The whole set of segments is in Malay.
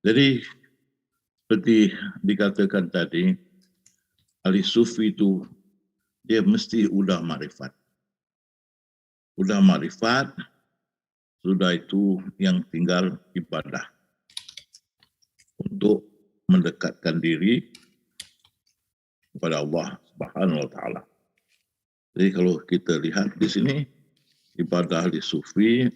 Jadi seperti dikatakan tadi, ahli sufi itu dia mesti udah makrifat. Udah makrifat, sudah itu yang tinggal ibadah untuk mendekatkan diri kepada Allah Subhanahu wa taala. Jadi kalau kita lihat di sini ibadah ahli sufi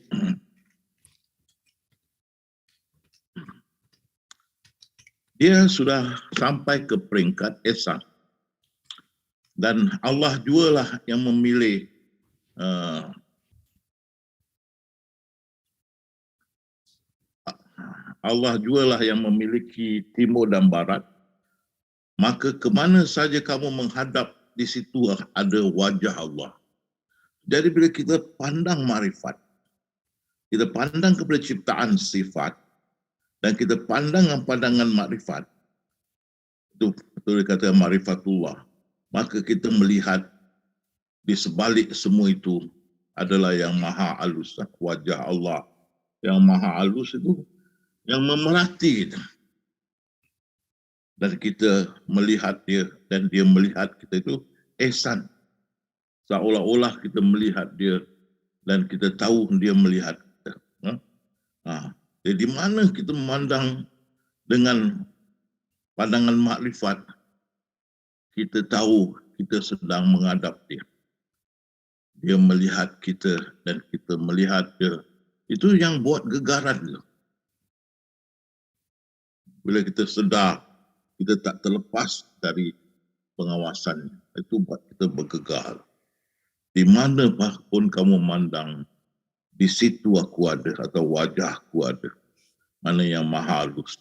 dia sudah sampai ke peringkat ihsan. Dan Allah jualah yang memilih Allah jualah yang memiliki timur dan barat. Maka kemana saja kamu menghadap, di situ ada wajah Allah. Jadi bila kita pandang makrifat, kita pandang kepada ciptaan sifat, dan kita pandang pandangan makrifat, itu betul dikatakan makrifatullah, maka kita melihat di sebalik semua itu adalah yang maha halus, wajah Allah yang maha halus itu yang memerhati kita. Dan kita melihat dia dan dia melihat kita itu ihsan. Seolah-olah kita melihat dia dan kita tahu dia melihat kita. Jadi di mana kita memandang dengan pandangan makrifat, kita tahu kita sedang menghadap dia. Dia melihat kita dan kita melihat dia. Itu yang buat gegaran dia. Bila kita sedar, kita tak terlepas dari pengawasannya. Itu buat kita bergegar. Di mana pun kamu memandang, di situ aku ada atau wajahku ada. Mana yang maha halus.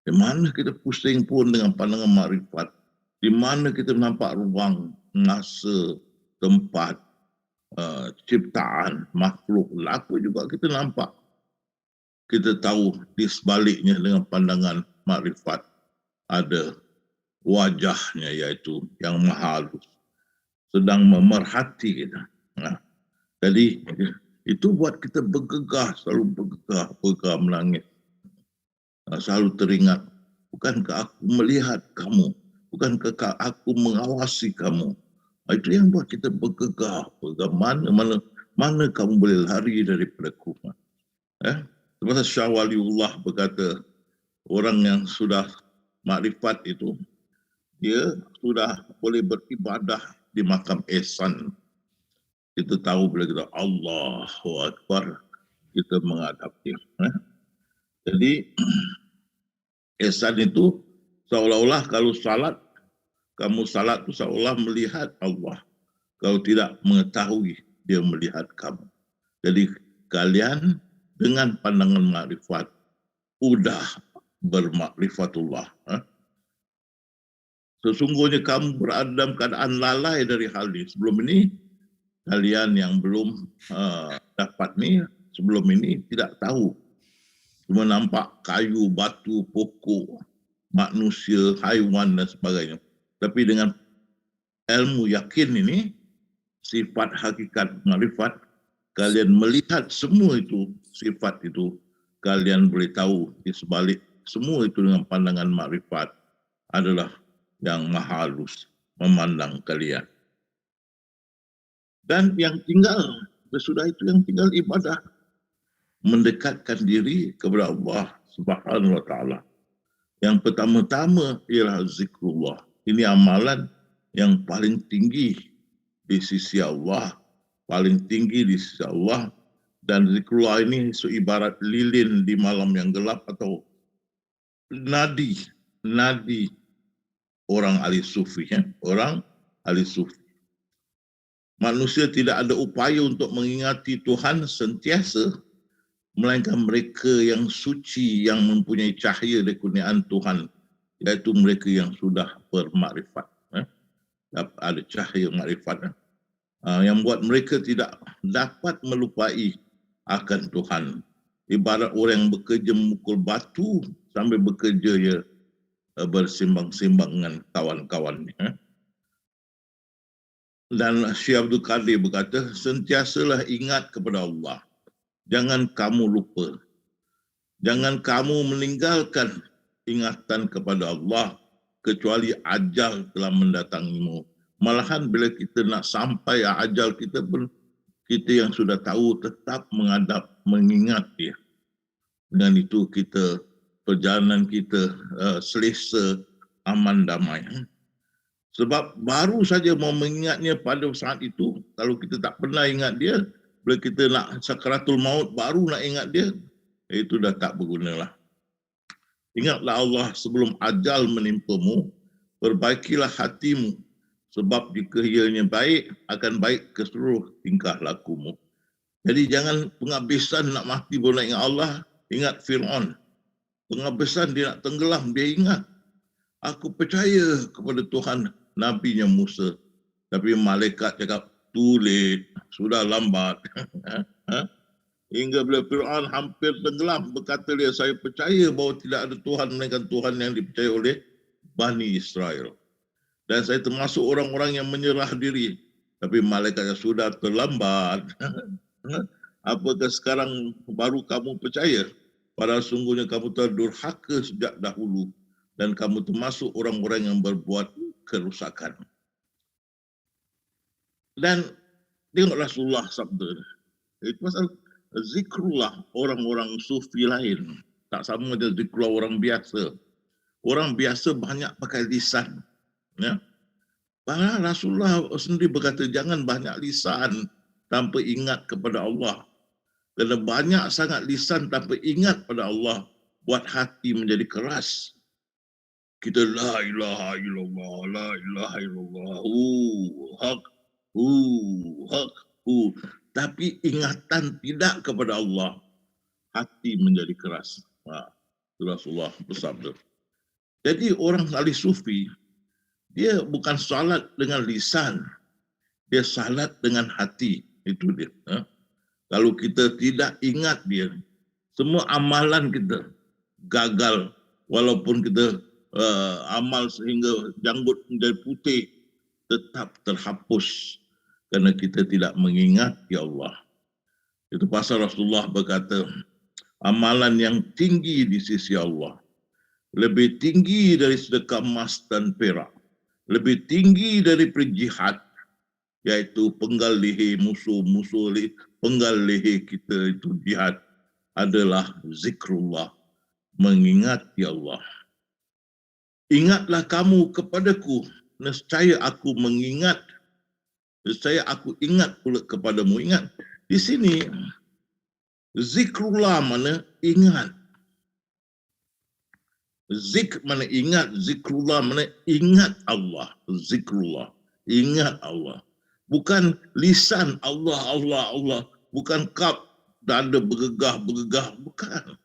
Di mana kita pusing pun dengan pandangan makrifat. Di mana kita nampak ruang, masa, tempat, ciptaan, makhluk, laku juga kita nampak. Kita tahu di sebaliknya dengan pandangan makrifat ada wajahnya, iaitu yang maha halus, sedang memerhati kita. Jadi itu buat kita bergegar, selalu bergegar menangis. Selalu teringat, bukankah aku melihat kamu? Bukankah aku mengawasi kamu? Itu yang buat kita bergegar. Mana kamu boleh lari daripada aku? Sebab Syah Waliullah berkata, orang yang sudah makrifat itu, dia sudah boleh beribadah di makam ihsan. Kita tahu bila kita Allahu Akbar, kita menghadap dia. Jadi ihsan itu seolah-olah kalau salat, kamu salat itu seolah melihat Allah. Kalau tidak mengetahui, dia melihat kamu. Jadi kalian dengan pandangan makrifat, udah bermakrifatullah. Sesungguhnya kamu berada dalam keadaan lalai dari hal ini. Sebelum ini, kalian yang belum dapat ni, sebelum ini tidak tahu. Cuma nampak kayu, batu, pokok, manusia, haiwan dan sebagainya. Tapi dengan ilmu yakin ini, sifat hakikat makrifat, kalian melihat semua itu, sifat itu, kalian boleh tahu di sebalik semua itu dengan pandangan makrifat adalah yang maha halus memandang kalian. Dan yang tinggal, sesudah itu yang tinggal ibadah. Mendekatkan diri kepada Allah Subhanahu wa taala. Yang pertama-tama ialah zikrullah. Ini amalan yang paling tinggi di sisi Allah, paling tinggi di sisi Allah, dan zikrullah ini seibarat lilin di malam yang gelap atau nadi orang ahli sufi, orang ahli sufi. Manusia tidak ada upaya untuk mengingati Tuhan sentiasa, melainkan mereka yang suci, yang mempunyai cahaya dari kurniaan Tuhan, iaitu mereka yang sudah bermakrifat. Ada cahaya makrifat. Yang buat mereka tidak dapat melupai akan Tuhan. Ibarat orang yang bekerja memukul batu sambil bekerja ya bersimbang-simbang dengan kawan-kawannya. Dan Syekh Abdul Qadir berkata, sentiasalah ingat kepada Allah. Jangan kamu lupa. Jangan kamu meninggalkan ingatan kepada Allah kecuali ajal telah mendatangimu. Malahan bila kita nak sampai ajal kita pun, kita yang sudah tahu tetap mengingat dia. Dengan itu kita, perjalanan kita selesa, aman, damai. Sebab baru saja mau mengingatnya pada saat itu, kalau kita tak pernah ingat dia, bila kita nak sakaratul maut baru nak ingat dia, itu dah tak bergunalah. Ingatlah Allah sebelum ajal menimpamu, perbaikilah hatimu, sebab jika ianya baik, akan baik ke seluruh tingkah lakumu. Jadi jangan penghabisan nak mati baru nak ingat Allah. Ingat Fir'aun. Penghabisan dia nak tenggelam, dia ingat. Aku percaya kepada Tuhan Nabi-Nya Musa. Tapi malaikat cakap, too late, sudah lambat. Hingga bila Fir'aun hampir tenggelam, berkata dia, saya percaya bahawa tidak ada Tuhan melainkan Tuhan yang dipercayai oleh Bani Israel. Dan saya termasuk orang-orang yang menyerah diri. Tapi malaikatnya sudah terlambat. Apakah sekarang baru kamu percaya? Padahal sungguhnya kamu telah durhaka sejak dahulu. Dan kamu termasuk orang-orang yang berbuat kerusakan. Dan tengok Rasulullah sabda. Itu pasal zikrullah orang-orang sufi lain. Tak sama dengan zikrullah orang biasa. Orang biasa banyak pakai lisan. Ya. Padahal Rasulullah sendiri berkata, jangan banyak lisan tanpa ingat kepada Allah. Kerana banyak sangat lisan tanpa ingat pada Allah, buat hati menjadi keras. Kita la ilaha illallah, la ilaha illallah, haq, haq, tapi ingatan tidak kepada Allah, hati menjadi keras. Rasulullah bersabda. Jadi orang ahli sufi, dia bukan salat dengan lisan, dia salat dengan hati. Itu dia. Kalau kita tidak ingat dia, semua amalan kita gagal. Walaupun kita amal sehingga janggut menjadi putih, tetap terhapus. Kerana kita tidak mengingat ya Allah. Itu pasal Rasulullah berkata, amalan yang tinggi di sisi Allah, lebih tinggi dari sedekah emas dan perak, lebih tinggi dari jihad, yaitu penggal leher musuh-musuh, penggal leher kita itu jihad, adalah zikrullah, mengingat ya Allah. Ingatlah kamu kepadaku, nescaya aku mengingat, nescaya aku ingat pula kepadamu. Ingat, di sini zikrullah mana ingat. Zik mana ingat, zikrullah mana ingat Allah. Zikrullah, ingat Allah. Bukan lisan Allah, Allah, Allah. Bukan kap, dada bergegah, bukan.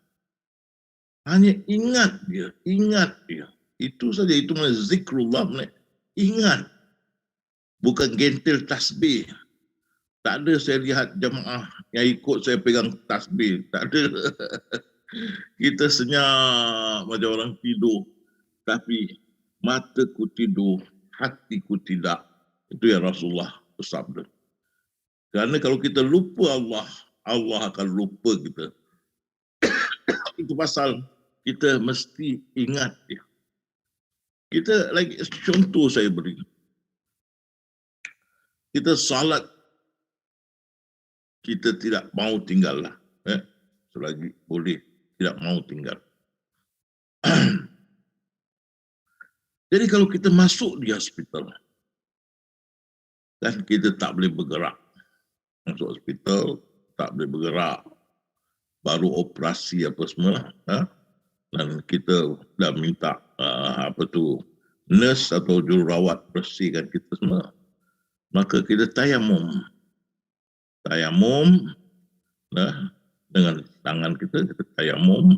Hanya ingat dia, ingat dia. Itu saja, itu mana zikrullah, mana ingat. Bukan gentil tasbih. Tak ada saya lihat jemaah yang ikut saya pegang tasbih. Tak ada. Kita senyap macam orang tidur. Tapi mataku tidur, hatiku tidak. Itu yang Rasulullah bersabda. Kerana kalau kita lupa Allah, Allah akan lupa kita. Itu pasal kita mesti ingat dia. Kita lagi contoh saya beri. Kita salat, kita tidak mau tinggal lah. Selagi boleh, tidak mau tinggal. Jadi kalau kita masuk di hospital, kan kita tak boleh bergerak. Masuk hospital, tak boleh bergerak. Baru operasi apa semua. Dan kita dah minta nurse atau jururawat bersihkan kita semua. Maka kita tayamum. Tayamum, dengan tangan kita tayamum.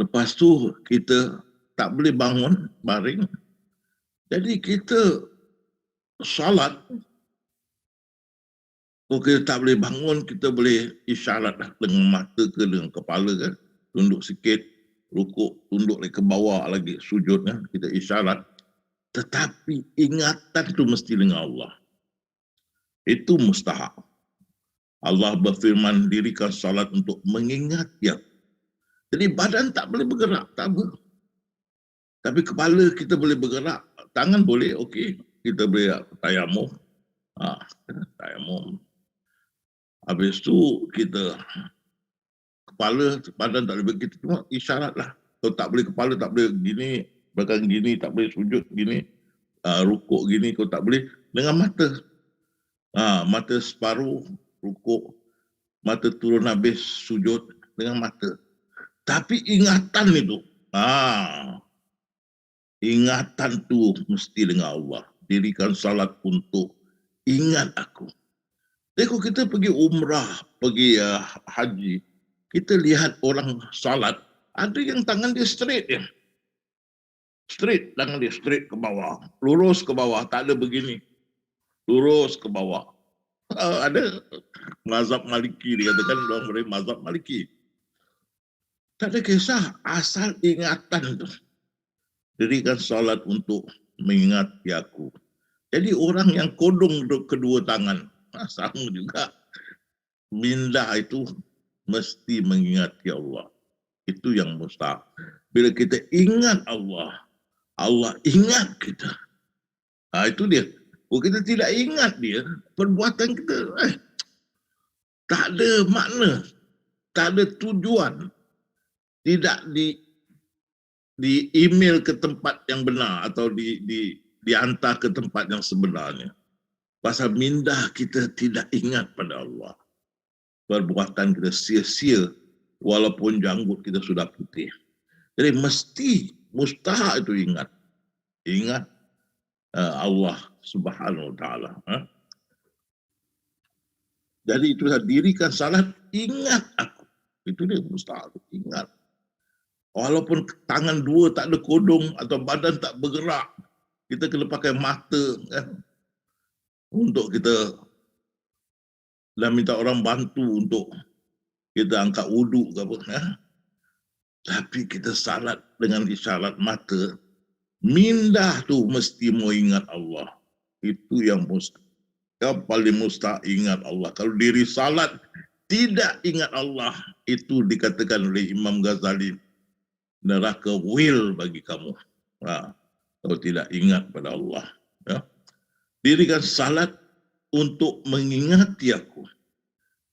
Lepas tu kita tak boleh bangun, baring. Jadi kita salat. Kalau kita tak boleh bangun, kita boleh isyarat dengan mata ke dengan kepala kan. Tunduk sikit, rukuk, tunduk lagi ke bawah lagi, sujud kan. Kita isyarat. Tetapi ingatan itu mesti dengan Allah. Itu mustahak. Allah berfirman, dirikan salat untuk mengingat dia. Jadi badan tak boleh bergerak, tak apa. Tapi kepala kita boleh bergerak, tangan boleh, okey. Kita boleh tayamum. Tayamum. Habis tu kita kepala, badan tak boleh, kita cuma isyarat lah. Kalau tak boleh kepala, tak boleh gini, belakang gini, tak boleh sujud gini, rukuk gini, kalau tak boleh dengan mata. Mata separuh, rukuk, mata turun habis sujud dengan mata. Tapi ingatan itu, ingatan tu mesti dengan Allah. Dirikan salat untuk ingat aku. Jadi kalau kita pergi umrah, pergi haji, kita lihat orang salat, ada yang tangan dia straight ya. Straight, tangan dia straight ke bawah. Lurus ke bawah, tak ada begini. Lurus ke bawah. Ada mazhab Maliki, dikatakan orang beri mazhab Maliki. Tak ada kisah, asal ingatan tu. Dirikan salat untuk mengingati aku. Jadi orang yang kodong kedua tangan, sama juga. Minda itu mesti mengingati Allah. Itu yang mustahil. Bila kita ingat Allah, Allah ingat kita. Itu dia. Kalau kita tidak ingat dia, perbuatan kita tak ada makna, tak ada tujuan. Tidak di email ke tempat yang benar atau dihantar ke tempat yang sebenarnya. Pasal minda kita tidak ingat pada Allah. Perbuatan kita sia-sia walaupun janggut kita sudah putih. Jadi mustahil itu ingat. Ingat Allah Subhanahu Wa Taala. Jadi itu dirikan salat, ingat aku. Itu dia mustahil, ingat. Walaupun tangan dua tak ada kodong atau badan tak bergerak, kita kena pakai mata kan, untuk kita dan minta orang bantu untuk kita angkat wuduk ke apa. Tapi kita salat dengan isyarat mata, minda tu mesti mau ingat Allah. Itu yang paling mustahil ingat Allah. Kalau diri salat tidak ingat Allah, itu dikatakan oleh Imam Ghazali, neraka will bagi kamu. Kalau tidak ingat pada Allah. Dirikan salat untuk mengingati aku.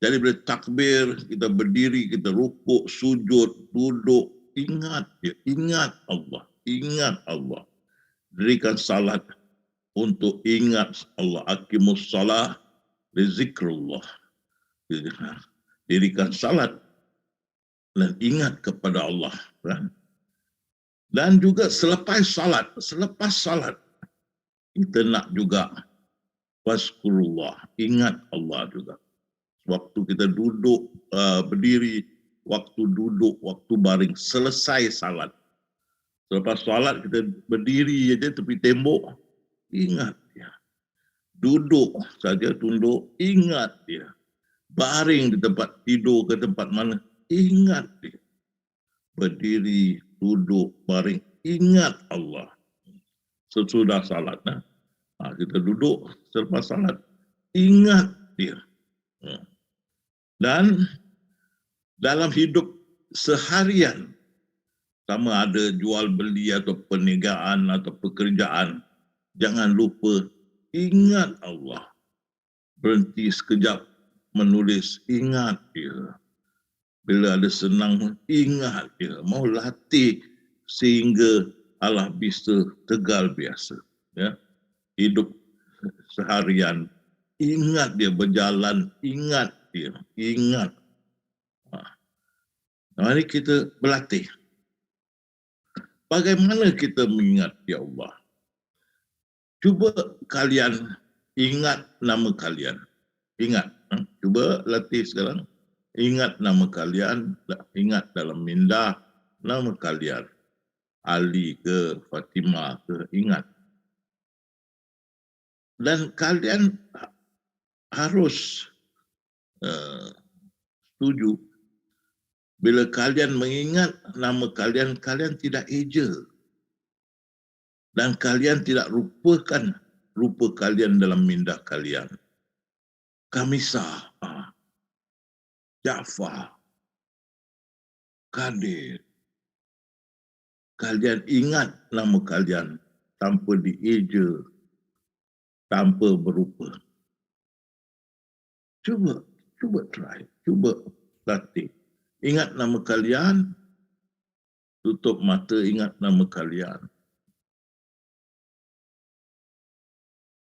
Jadi bila takbir, kita berdiri, kita rukuk, sujud, duduk, ingat dia, ingat Allah, ingat Allah. Dirikan salat untuk ingat Allah. Aqimus salah li zikrullah. Dirikan salat dan ingat kepada Allah. Dan juga selepas salat, kita nak juga waskurullah, ingat Allah juga. Waktu kita duduk, berdiri, waktu duduk, waktu baring, selesai salat. Selepas salat kita berdiri aja tepi tembok, ingat dia. Duduk saja tunduk, ingat dia. Baring di tempat tidur ke tempat mana, ingat dia. Berdiri, duduk, baring, ingat Allah. Sesudah salat, kita duduk selepas salat, ingat dia. Dan dalam hidup seharian, sama ada jual beli atau perniagaan atau pekerjaan, jangan lupa ingat Allah. Berhenti sekejap menulis, ingat dia. Bila ada senang, ingat dia. Mau latih sehingga Allah bisa tegal biasa. Ya. Hidup seharian, ingat dia berjalan, ingat dia, ingat. Mari kita berlatih. Bagaimana kita mengingat ya Allah? Cuba kalian ingat nama kalian. Ingat. Cuba latih sekarang. Ingat nama kalian. Ingat dalam minda nama kalian. Ali ke Fatimah ke, ingat. Dan kalian harus setuju. Bila kalian mengingat nama kalian, kalian tidak eja. Dan kalian tidak lupakan rupa kalian dalam minda kalian. Kamisah, Ja'far, Kadir. Kalian ingat nama kalian tanpa dieja, tanpa berupa. Cuba try, cuba latih. Ingat nama kalian, tutup mata ingat nama kalian.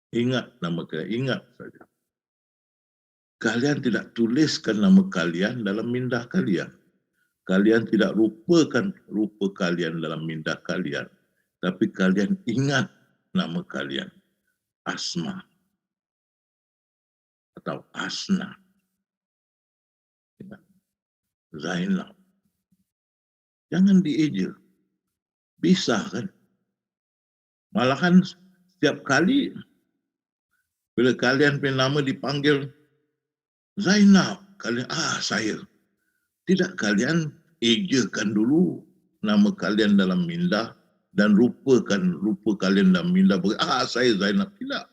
Ingat nama kalian, ingat saja. Kalian tidak tuliskan nama kalian dalam minda kalian. Kalian tidak rupakan rupa kalian dalam minda kalian. Tapi kalian ingat nama kalian. Asma atau Asna. Zainab. Jangan dieja. Bisa kan? Malahan setiap kali bila kalian punya nama dipanggil Zainab, kalian saya. Tidak, kalian ejakan dulu nama kalian dalam minda dan rupa kalian dalam minda. Saya Zainab. Tidak.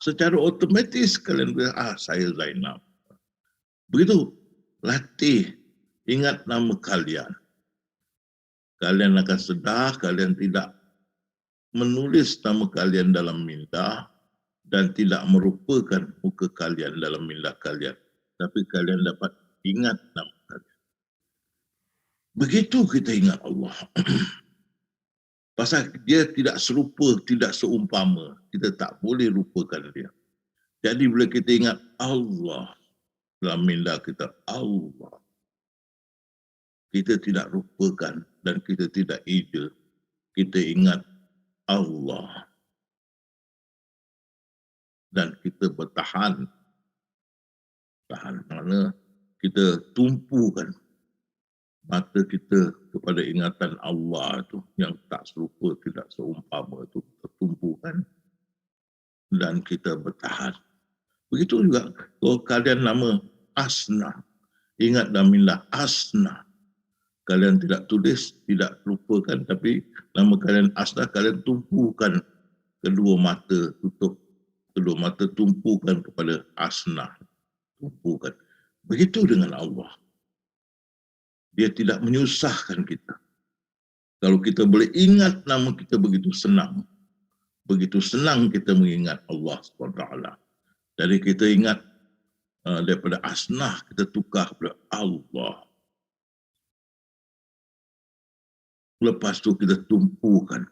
Secara otomatis kalian bilang, saya Zainab. Begitu, latih, ingat nama kalian. Kalian akan sedar, kalian tidak menulis nama kalian dalam minda dan tidak merupakan muka kalian dalam minda kalian. Tapi kalian dapat ingat nama kalian. Begitu kita ingat Allah. Pasal dia tidak serupa, tidak seumpama. Kita tak boleh lupakan dia. Jadi bila kita ingat Allah dalam minda kita, Allah. Kita tidak lupakan dan kita tidak eja. Kita ingat Allah. Dan kita bertahan. Tahan mana kita tumpukan mata kita kepada ingatan Allah itu yang tak serupa, tidak seumpama itu kita tumpukan dan kita bertahan. Begitu juga kalau kalian nama Asna, ingat dalam minda Asna. Kalian tidak tulis, tidak lupakan, tapi nama kalian Asna, kalian tumpukan kedua mata, tutup kedua mata, tumpukan kepada Asna. Tumpukan. Begitu dengan Allah. Dia tidak menyusahkan kita. Kalau kita boleh ingat nama kita begitu senang. Begitu senang kita mengingat Allah SWT. Jadi kita ingat daripada Asnah, kita tukar kepada Allah. Lepas tu kita tumpukan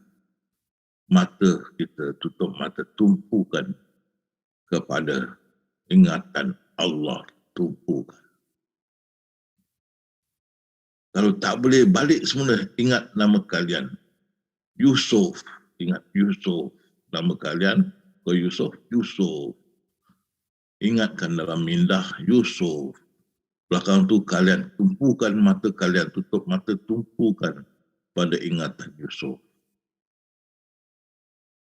mata kita, tutup mata, tumpukan kepada ingatan Allah, tumpukan. Kalau tak boleh balik semula, ingat nama kalian. Yusuf, ingat Yusuf. Nama kalian, kalau Yusuf, Yusuf. Ingatkan dalam minda Yusuf. Belakang tu kalian tumpukan mata kalian, tutup mata, tumpukan pada ingatan Yusuf.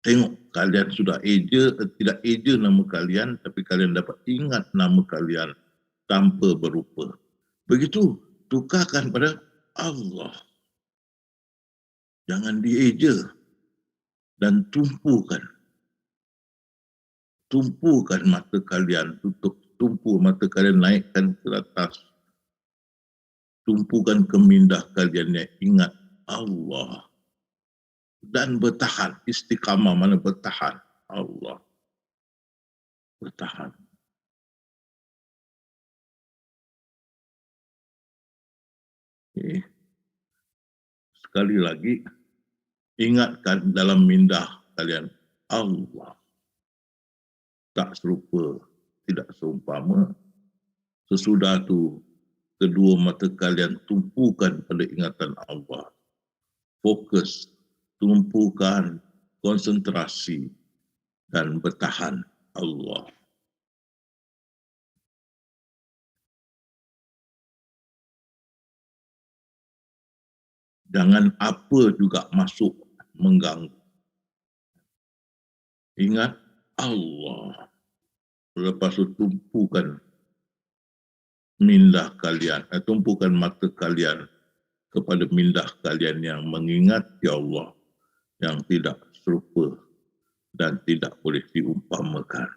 Tengok kalian sudah eja, tidak eja nama kalian, tapi kalian dapat ingat nama kalian tanpa berupa. Begitu, tukarkan pada Allah. Jangan dieja dan tumpukan. Tumpukan mata kalian, tumpu mata kalian, naikkan ke atas. Tumpukan ke minda kalian yang ingat Allah. Dan bertahan, istiqamah mana bertahan? Allah. Bertahan. Okay. Sekali lagi, ingatkan dalam minda kalian, Allah. Tak serupa, tidak seumpama. Sesudah itu, kedua mata kalian tumpukan pada ingatan Allah. Fokus, tumpukan, konsentrasi, dan bertahan Allah. Jangan apa juga masuk mengganggu. Ingat Allah. Lepas itu tumpukan minda kalian, tumpukan mata kalian kepada minda kalian yang mengingati Allah, yang tidak serupa dan tidak boleh diumpamakan.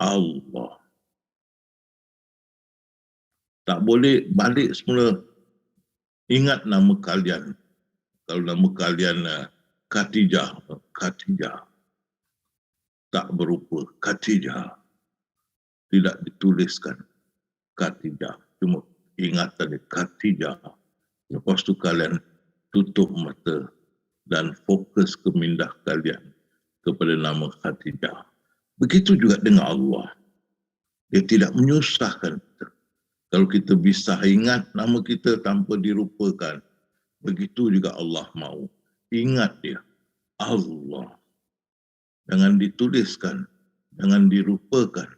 Allah. Tak boleh balik semula. Ingat nama kalian. Kalau nama kalian Khatijah, tak berupa Khatijah. Tidak dituliskan Khatijah. Cuma ingatan Khatijah. Lepas tu kalian tutup mata dan fokus ke mindah kalian kepada nama Khatijah. Begitu juga dengan Allah. Dia tidak menyusahkan kita. Kalau kita bisa ingat nama kita tanpa dirupakan, begitu juga Allah mahu. Ingat dia, Allah. Jangan dituliskan, jangan dirupakan.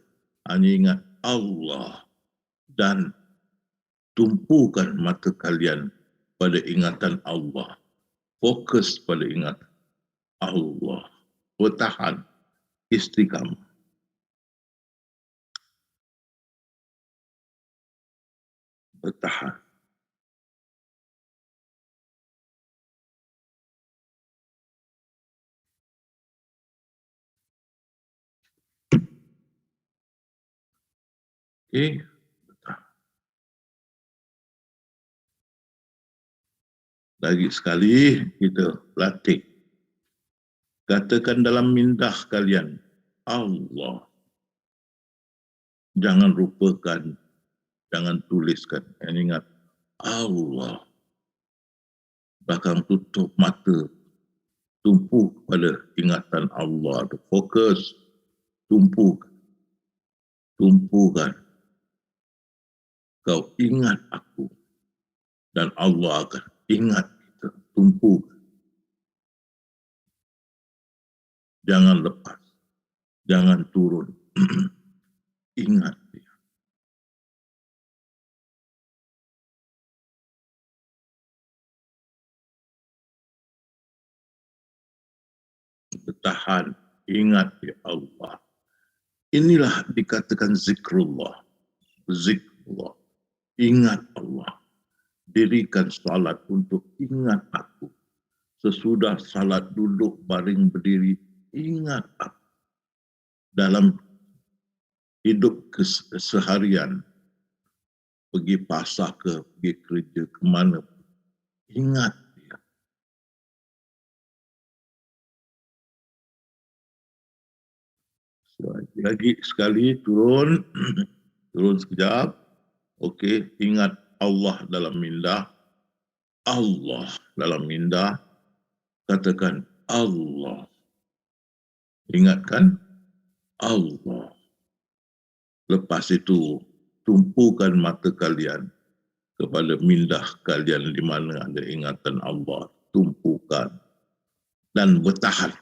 Hanya ingat Allah. Dan tumpukan mata kalian pada ingatan Allah. Fokus pada ingatan Allah. Bertahan, istiqamah. Bertahan. Okey. Lagi sekali kita latih. Katakan dalam mindah kalian, Allah. Jangan rupakan, jangan tuliskan. Yang ingat, Allah. Bahkan tutup mata, tumpu pada ingatan Allah. Fokus, tumpukan. Kau ingat aku. Dan Allah akan ingat kita. Tumpukan. Jangan lepas. Jangan turun. Ingat dia. Bertahan. Ingat dia Allah. Inilah dikatakan zikrullah. Zikrullah. Ingat Allah. Dirikan salat untuk ingat aku. Sesudah salat duduk baring berdiri, ingat aku. Dalam hidup keseharian, pergi pasar ke, pergi kerja ke mana, ingat dia. Lagi sekali turun, turun sekejap. Okey, ingat Allah dalam mindah. Allah dalam mindah. Katakan Allah. Ingatkan Allah. Lepas itu, tumpukan mata kalian kepada mindah kalian di mana ada ingatan Allah. Tumpukan. Dan bertahan.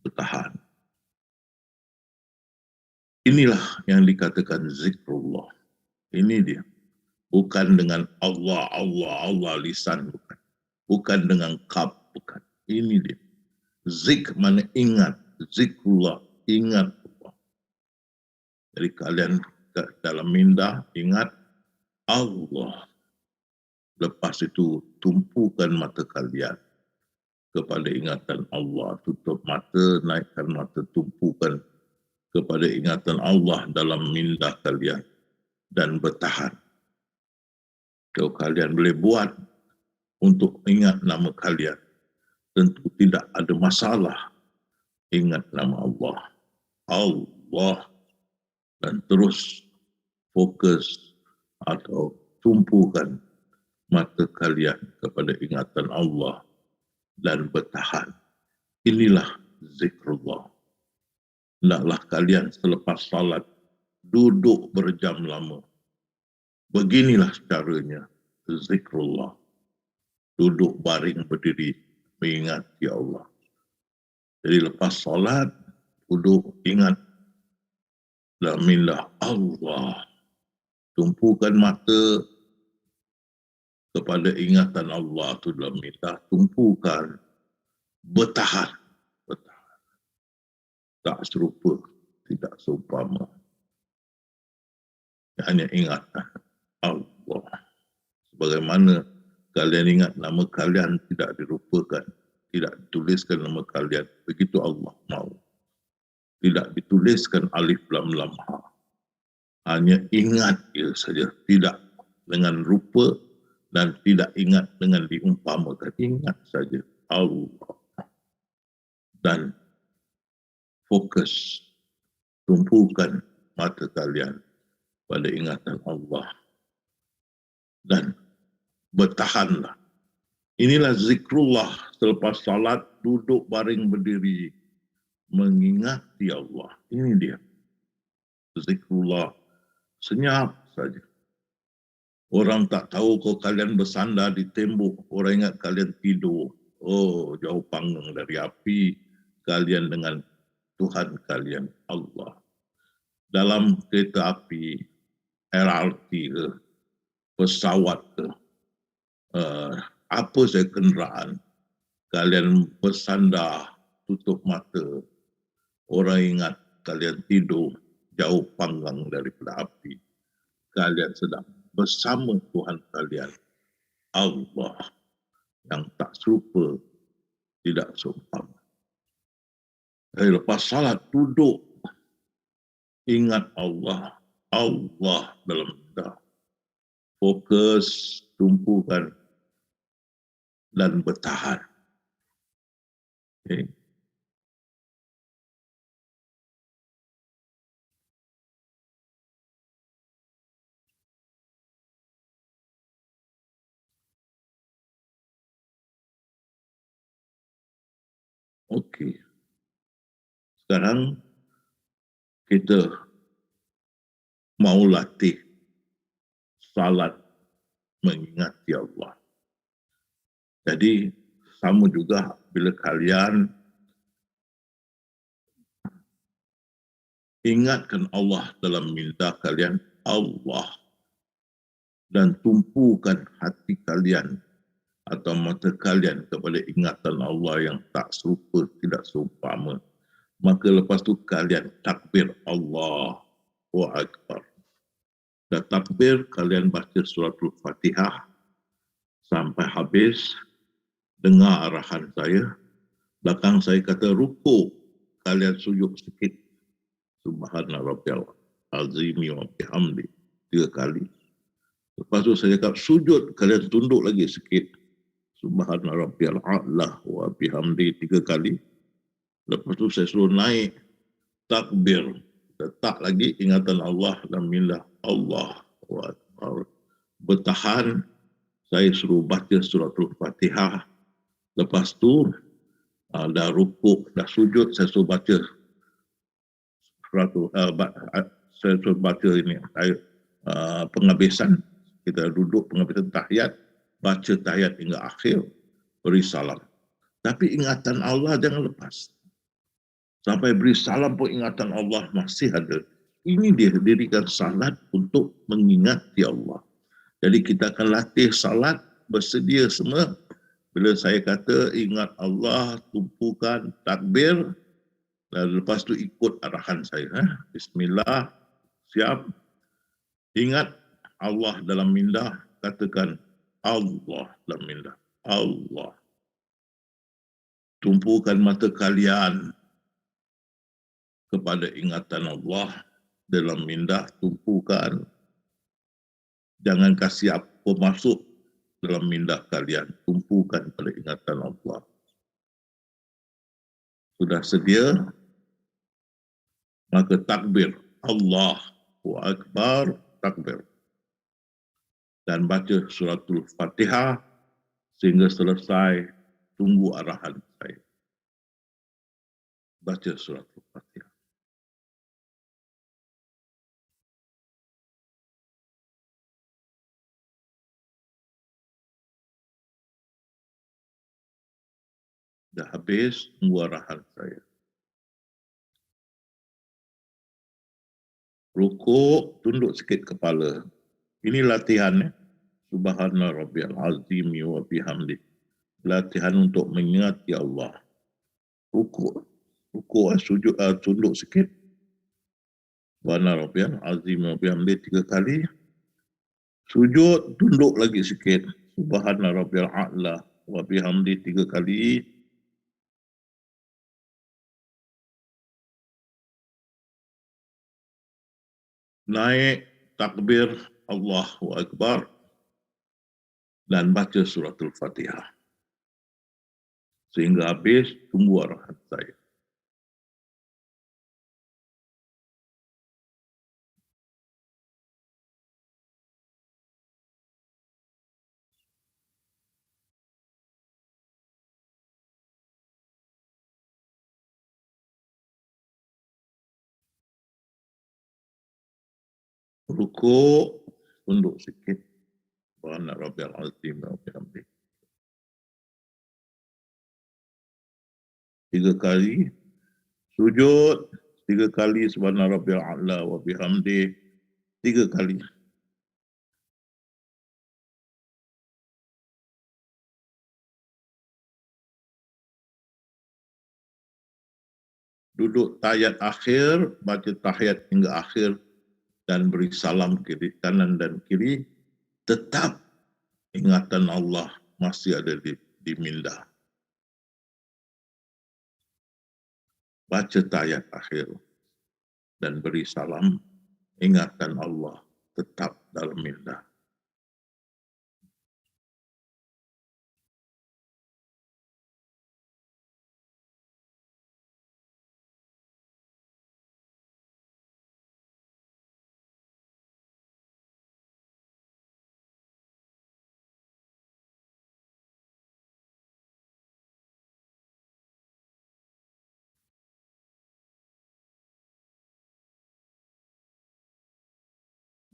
Bertahan. Inilah yang dikatakan zikrullah. Ini dia. Bukan dengan Allah, Allah, Allah lisan. Bukan. Bukan dengan kaf. Bukan. Ini dia. Zik mana ingat. Zikrullah. Ingat Allah. Jadi kalian dalam mindah ingat Allah. Lepas itu tumpukan mata kalian kepada ingatan Allah. Tutup mata, naikkan mata, tumpukan kepada ingatan Allah dalam mindah kalian dan bertahan. Kalau kalian boleh buat untuk ingat nama kalian, tentu tidak ada masalah. Ingat nama Allah. Allah. Dan terus fokus atau tumpukan mata kalian kepada ingatan Allah dan bertahan. Inilah zikrullah. Hendaklah kalian selepas salat duduk berjam lama. Beginilah caranya zikrullah. Duduk baring berdiri mengingati Allah. Jadi lepas salat duduk ingat dalam mindah Allah. Tumpukan mata kepada ingatan Allah itu dalam mindah. Tumpukan. Bertahan. Bertahan. Tak serupa. Tidak seumpama. Hanya ingatan Allah. Sebagaimana kalian ingat nama kalian tidak dirupakan. Tidak dituliskan nama kalian. Begitu Allah mahu. Tidak dituliskan alif lam lam ha. hanya ingat dia saja, tidak dengan rupa dan tidak ingat dengan diumpamakan. Ingat saja Allah dan fokus, tumpukan mata kalian pada ingatan Allah dan bertahanlah. Inilah zikrullah selepas salat, duduk baring berdiri, mengingati Allah. Ini dia zikrullah, senyap saja. Orang tak tahu kalau kalian bersandar di tembok, orang ingat kalian tidur. Oh, jauh panggang dari api, kalian dengan Tuhan kalian Allah. Dalam kereta api, LRT ke, pesawat ke, apa saja kenderaan, kalian bersandar, tutup mata, orang ingat kalian tidur, jauh panggang daripada api. Kalian sedang bersama Tuhan kalian, Allah, yang tak serupa, tidak seumpama. Lepas salat, duduk, ingat Allah, Allah dalam minda. Fokus, tumpukan, dan bertahan. Okay. Okey. Sekarang kita mau latih salat mengingati Allah. Jadi sama juga bila kalian ingatkan Allah dalam minda kalian, Allah, dan tumpukan hati kalian atau mata kalian kepada ingatan Allah yang tak serupa, tidak seumpama. Maka lepas tu kalian takbir Allahu Akbar. Dan takbir kalian baca suratul Fatihah sampai habis, dengar arahan saya. Belakang saya kata rukuk, kalian sujud sikit. Subhana rabbiyal azimi wa bihamdi 3 kali. Lepas tu saya cakap sujud, kalian tunduk lagi sikit. Subhana rabbiyal a'la wa bihamdi 3 kali. Lepas tu saya suruh naik takbir, letak lagi ingatan Allah dan minda Allah wa akbar. Bertahan, saya suruh baca suratul Fatihah. Lepas tu dah rukuk, dah sujud, saya suruh baca saya suruh baca ini penghabisan. Kita duduk penghabisan tahiyat, baca tahiyat hingga akhir, beri salam. Tapi ingatan Allah jangan lepas. Sampai beri salam pun ingatan Allah masih ada. Ini dia dirikan salat untuk mengingati Allah. Jadi kita akan latih salat, bersedia semua. Bila saya kata ingat Allah, tumpukan takbir, dan lepas tu ikut arahan saya. Bismillah, siap. Ingat Allah dalam minda, katakan Allah dalam minda. Allah. Tumpukan mata kalian kepada ingatan Allah dalam minda, tumpukan. Jangan kasih apa masuk dalam minda kalian, tumpukan pada ingatan Allah. Sudah sedia? Maka takbir Allahu Akbar, takbir. Dan baca suratul Fatihah sehingga selesai, tunggu arahan saya. Baca suratul Fatihah. Dah habis, tunggu arahan saya. Rukuk, tunduk sikit kepala. Ini latihan. Subhana rabbiyal azimi wa bihamdi. Latihan untuk mengingati Allah. Rukuk, sujud, tunduk sikit. Subhana rabbiyal azimi wa bihamdi 3 kali. Sujud, tunduk lagi sikit. Subhana rabbiyal a'la wa bihamdi 3 kali. naik takbir Allahu Akbar dan baca suratul Fatihah. Sehingga habis, tunggu arahan saya. Rukuk, tunduk sikit. Subhana rabbiyal azim wa bihamdi. 3 kali. Sujud 3 kali. Subhana rabbiyal a'la wa bihamdi. 3 kali. Duduk tahiyat akhir, baca tahiyat hingga akhir dan beri salam kiri kanan dan kiri, tetap ingatan Allah masih ada di minda. Baca tahiyat akhir dan beri salam, ingatan Allah tetap dalam minda.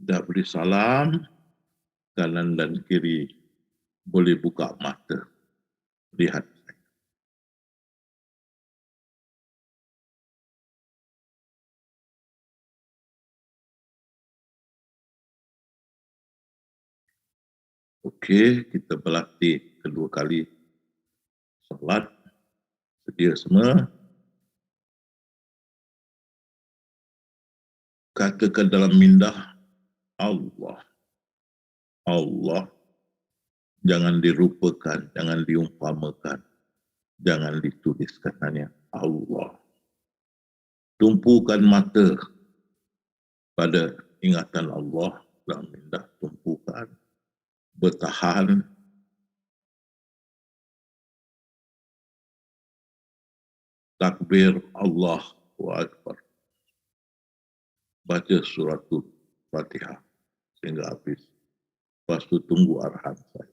Dah beri salam, kanan dan kiri boleh buka mata. Lihat. Okey, kita berlatih kedua kali solat. Sedia semua. Katakan dalam minda, Allah. Allah. Jangan dirupakan, jangan diumpamakan, jangan dituliskan, hanya Allah. Tumpukan mata pada ingatan Allah dalam minda, tumpukan, bertahan. Takbir Allahu Akbar. Baca suratul Fatihah sehingga habis. Lepas itu tunggu arahan saya.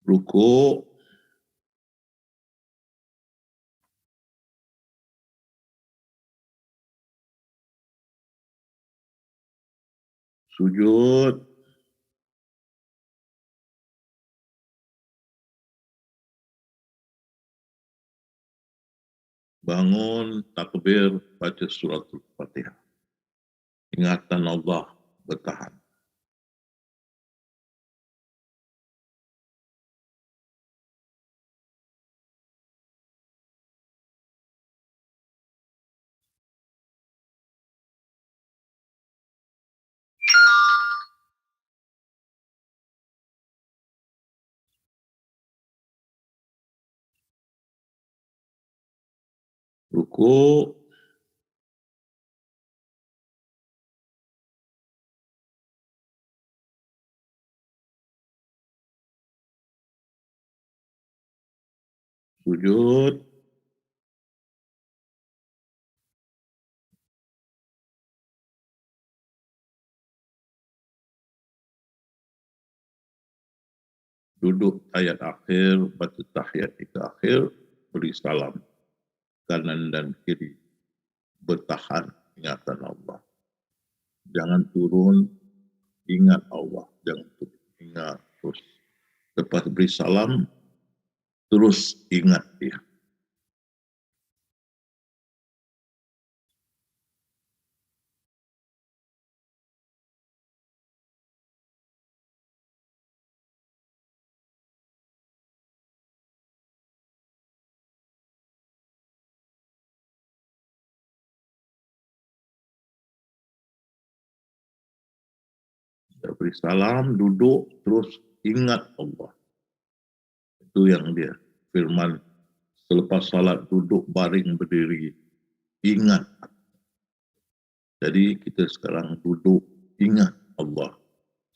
Rukuk, sujud, bangun, takbir, baca suratul Fatihah. Ingatan Allah bertahan. Rukuk, sujud, duduk ayat akhir, baca tahiyat hingga akhir, beri salam kanan dan kiri, bertahan ingatan Allah. Jangan turun, ingat Allah. Jangan turun, ingat terus. Lepas beri salam, terus ingat dia. beri salam, duduk, terus ingat Allah. Itu yang dia firman, selepas salat duduk, baring, berdiri, ingat. Jadi kita sekarang duduk, ingat Allah.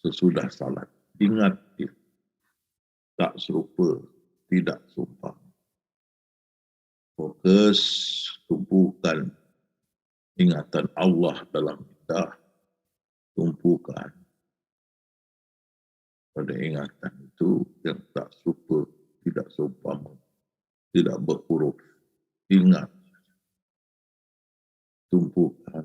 Sesudah salat, ingat dia. Tak serupa, tidak sumpah. Fokus, tumpukan ingatan Allah dalam kita. Tumpukan pada ingatan itu yang tak serupa, tidak seumpama, tidak berhuruf. Ingat, tumpukan.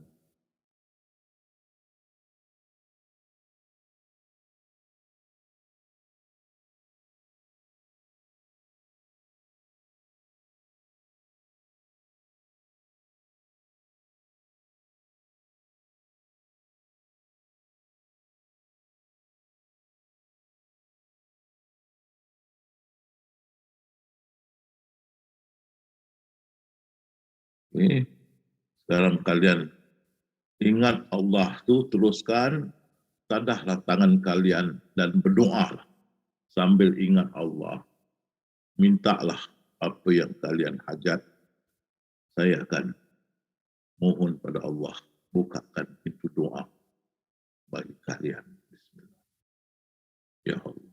Sekarang kalian ingat Allah tu, teruskan, tadahlah tangan kalian dan berdoa sambil ingat Allah. Mintalah apa yang kalian hajat. Saya akan mohon pada Allah, bukakan pintu doa bagi kalian. Bismillah. Ya Allah.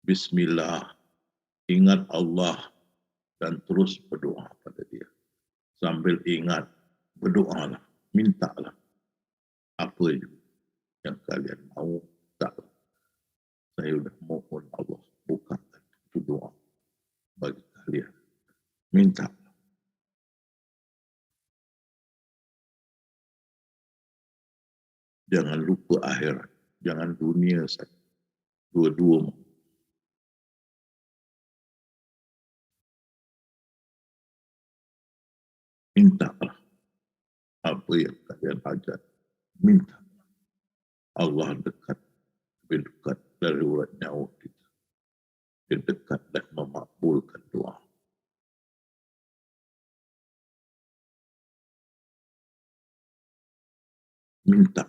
Bismillah, ingat Allah dan terus berdoa pada dia. Sambil ingat, berdoalah, mintalah apa yang kalian mahu, taklah. Saya sudah mohon Allah bukakan itu doa bagi kalian. Minta. Jangan lupa akhirat, jangan dunia saja. Dua-dua. Mintalah apa yang kalian hajat. Minta. Allah dekat, lebih dekat dari urat nyawa kita. Dia dekat dan memakbulkan doa. Minta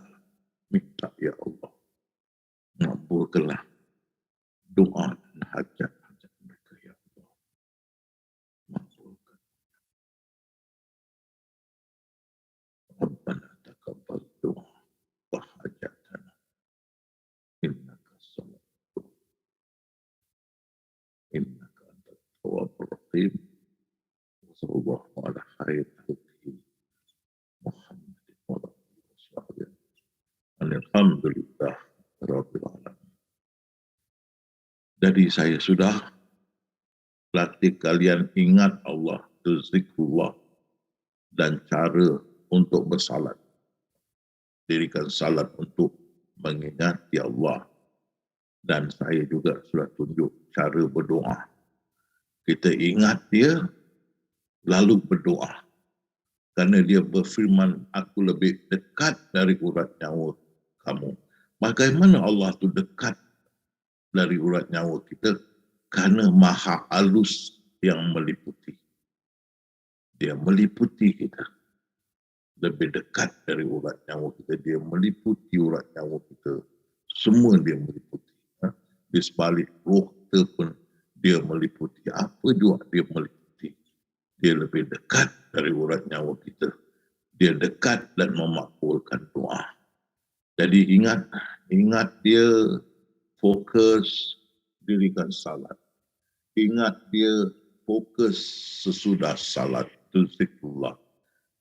ya Allah. Makbulkanlah doa dan hajat-hajat mereka ya Allah. Makbulkan. Rabbana taqabbal doa wa hajatana. Innaka salatu. Innaka antat tawwabur rahim. Sallallahu ala khair khalqihi Muhammadin wa alihi wa sahbihi. Alhamdulillah rabbil alamin. Jadi saya sudah latih kalian ingat Allah, zikrullah, dan cara untuk bersalat. Dirikan salat untuk mengingati Allah. Dan saya juga sudah tunjuk cara berdoa. Kita ingat dia, lalu berdoa. Karena dia berfirman, aku lebih dekat dari urat nyawa kamu. Bagaimana Allah itu dekat dari urat nyawa kita? Karena maha halus yang meliputi. Dia meliputi kita. Lebih dekat dari urat nyawa kita. Dia meliputi urat nyawa kita. Semua dia meliputi. Di sebalik roh kita pun dia meliputi. Apa juga dia meliputi. Dia lebih dekat dari urat nyawa kita. Dia dekat dan memakbulkan doa. Jadi ingat dia, fokus, dirikan salat. Ingat dia, fokus sesudah salat, zikrullah.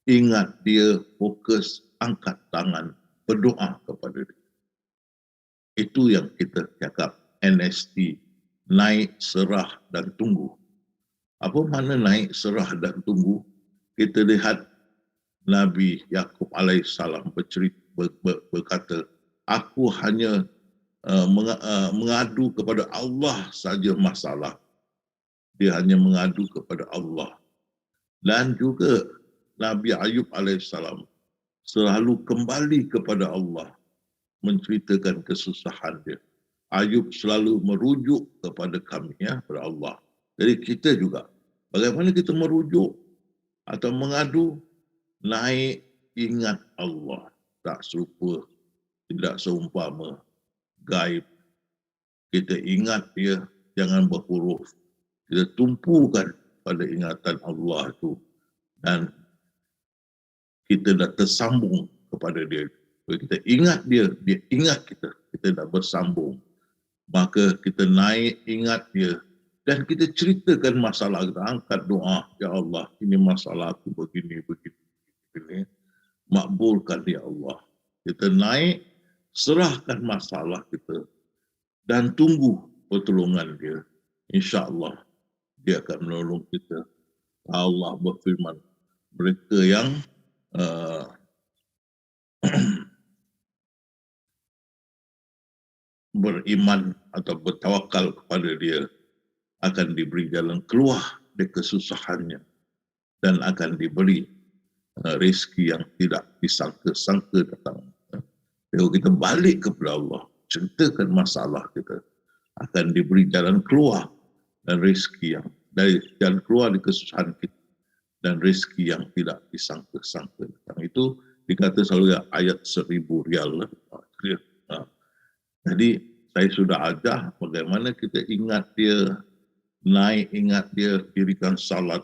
Ingat dia, fokus, angkat tangan, berdoa kepada dia. Itu yang kita cakap NST, naik, serah dan tunggu. Apa makna naik, serah dan tunggu? Kita lihat Nabi Yakub alaihissalam berkata, aku hanya mengadu kepada Allah saja masalah. Dia hanya mengadu kepada Allah. Dan juga Nabi Ayub alaihissalam selalu kembali kepada Allah, menceritakan kesusahan dia. Ayub selalu merujuk kepada kami, ya, kepada Allah. Jadi kita juga, Bagaimana kita merujuk atau mengadu? Naik ingat Allah. Tak serupa, tidak seumpama gaib. Kita ingat dia, jangan berhuruf. Kita tumpukan pada ingatan Allah itu. Dan kita dah tersambung kepada dia. Kalau kita ingat dia, dia ingat kita. Kita dah bersambung. Maka kita naik ingat dia. Dan kita ceritakan masalah kita. Angkat doa, Ya Allah, ini masalah aku begini, begini. Makbulkan ya Allah. Kita naik, serahkan masalah kita dan tunggu pertolongan dia. InsyaAllah dia akan menolong kita. Allah berfirman, mereka yang beriman atau bertawakal kepada dia akan diberi jalan keluar dari kesusahannya dan akan diberi rezeki yang tidak disangka-sangka datang. Kalau kita balik kepada Allah, ceritakan masalah kita, akan diberi jalan keluar dan rezeki yang dari jalan keluar di kesusahan kita dan rezeki yang tidak disangka-sangka datang. Itu dikata selalu ayat 1,000 rial. Jadi saya sudah ajar bagaimana kita ingat dia, naik ingat dia, dirikan salat,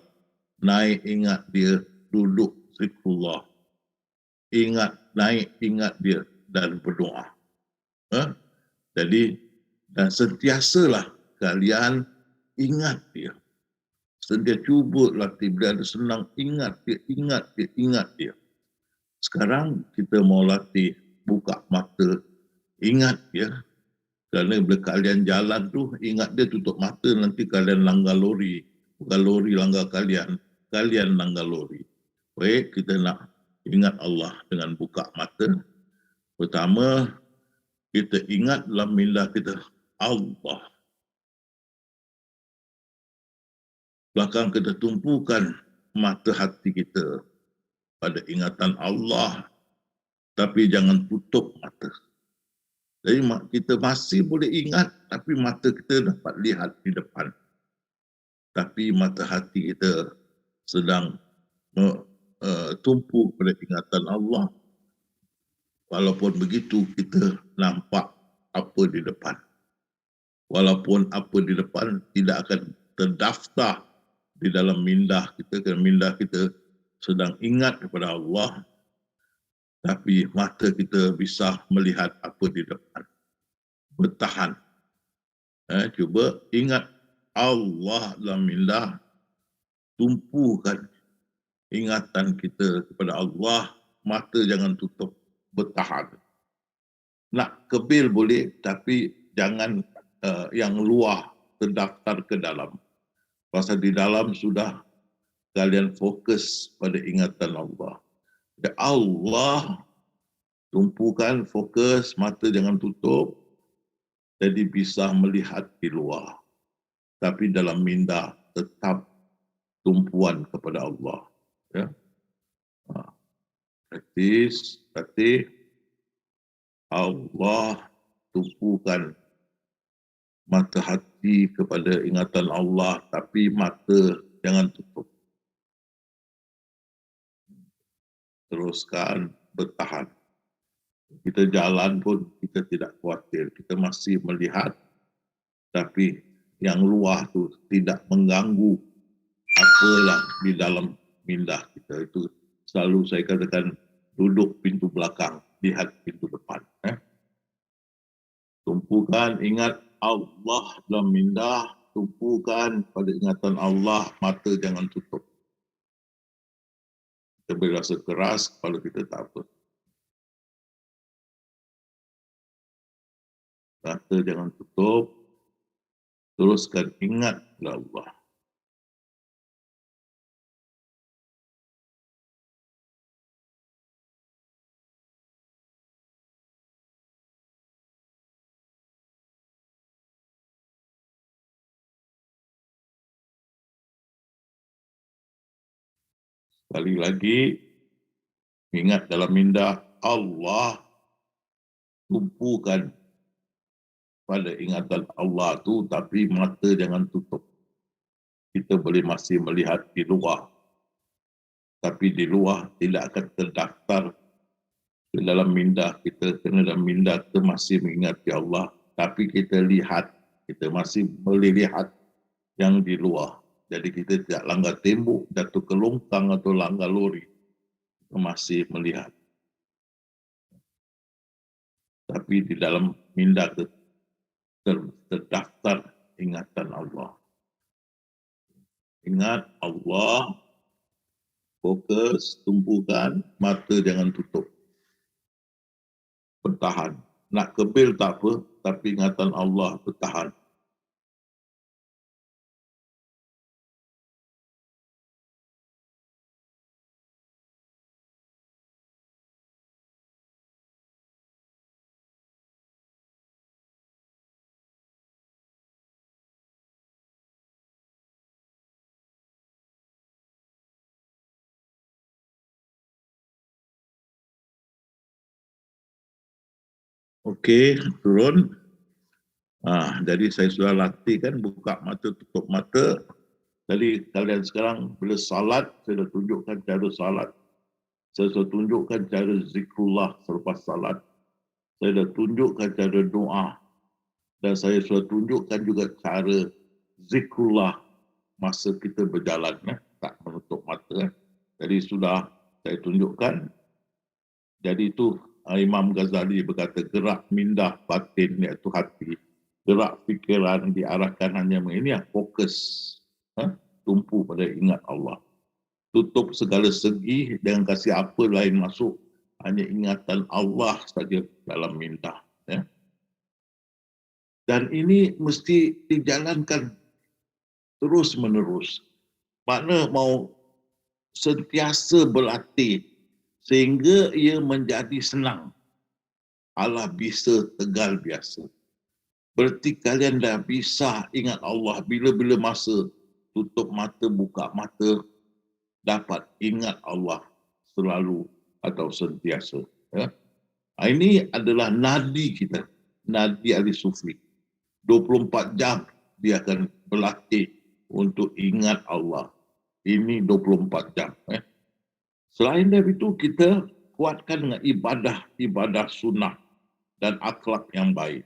naik ingat dia, duduk zikrullah, naik ingat dia dan berdoa. Jadi dan sentiasalah kalian ingat dia. Sentiasa cuba latih bila ada senang ingat dia. Sekarang kita mau latih buka mata, ingat dia. Kerana bila kalian jalan tu ingat dia, tutup mata, nanti kalian langgar lori. Bukan lori langgar kalian, kalian langgar lori. Baik, kita nak ingat Allah dengan buka mata. Pertama, kita ingat dalam minda kita, Allah. Belakang kita tumpukan mata hati kita pada ingatan Allah. Tapi jangan tutup mata. Jadi kita masih boleh ingat, tapi mata kita dapat lihat di depan. Tapi mata hati kita sedang tumpu pada ingatan Allah. Walaupun begitu, kita nampak apa di depan. Walaupun apa di depan tidak akan terdaftar di dalam minda kita, kerana minda kita sedang ingat kepada Allah, tapi mata kita bisa melihat apa di depan. Bertahan. Cuba ingat Allah dalam minda, tumpukan ingatan kita kepada Allah, mata jangan tutup. Bertahan. Nak kebil boleh, tapi jangan yang luar terdaftar ke dalam. Pasal di dalam sudah kalian fokus pada ingatan Allah. Dan Allah, tumpukan fokus, mata jangan tutup, jadi bisa melihat di luar. Tapi dalam minda tetap tumpuan kepada Allah. Ya. Berarti Allah, tumpukan mata hati kepada ingatan Allah, tapi mata jangan tutup. Teruskan bertahan. Kita jalan pun kita tidak khawatir, kita masih melihat, tapi yang luar tu tidak mengganggu apalah di dalam minda kita. Itu selalu saya katakan, duduk pintu belakang, lihat pintu depan. Tumpukan ingat Allah dalam minda, tumpukan pada ingatan Allah, mata jangan tutup. Kita boleh rasa keras, kepala kita tak apa. Mata jangan tutup, teruskan ingat Allah. Sekali lagi, ingat dalam minda Allah, tumpukan pada ingatan Allah tu, tapi mata jangan tutup. kita boleh masih melihat di luar, tapi di luar tidak akan terdaftar ke dalam minda kita, kerana dalam minda kita masih mengingati Allah, tapi kita lihat, kita masih boleh lihat yang di luar. Jadi kita tidak langgar tembok, jatuh ke longkang atau langgar lori, kita masih melihat. Tapi di dalam minda kita terdaftar ingatan Allah. Ingat Allah, fokus, tumpukan, mata jangan tutup. Bertahan. Nak kebil tak apa, tapi ingatan Allah bertahan. Okey, turun. Jadi saya sudah latih kan, buka mata, tutup mata. Jadi kalian sekarang bila salat, saya dah tunjukkan cara salat. Saya sudah tunjukkan cara zikrullah selepas salat. Saya dah tunjukkan cara doa. Dan saya sudah tunjukkan juga cara zikrullah masa kita berjalan. Tak menutup mata. Jadi sudah saya tunjukkan. Jadi itu Imam Ghazali berkata, gerak minda batin iaitu hati, gerak fikiran diarahkan hanya ini fokus, tumpu pada ingat Allah. Tutup segala segi, jangan kasih apa lain masuk, hanya ingatan Allah saja dalam minda. Dan ini mesti dijalankan terus menerus. Makna mau sentiasa berlatih sehingga ia menjadi senang. Allah bisa tegal biasa. Berarti kalian dah bisa ingat Allah bila-bila masa, tutup mata, buka mata, dapat ingat Allah selalu atau sentiasa. Ini adalah nadi kita, nadi ahli sufi. 24 jam dia akan berlatih untuk ingat Allah. Ini 24 jam. Selain dari itu, kita kuatkan dengan ibadah sunnah dan akhlak yang baik.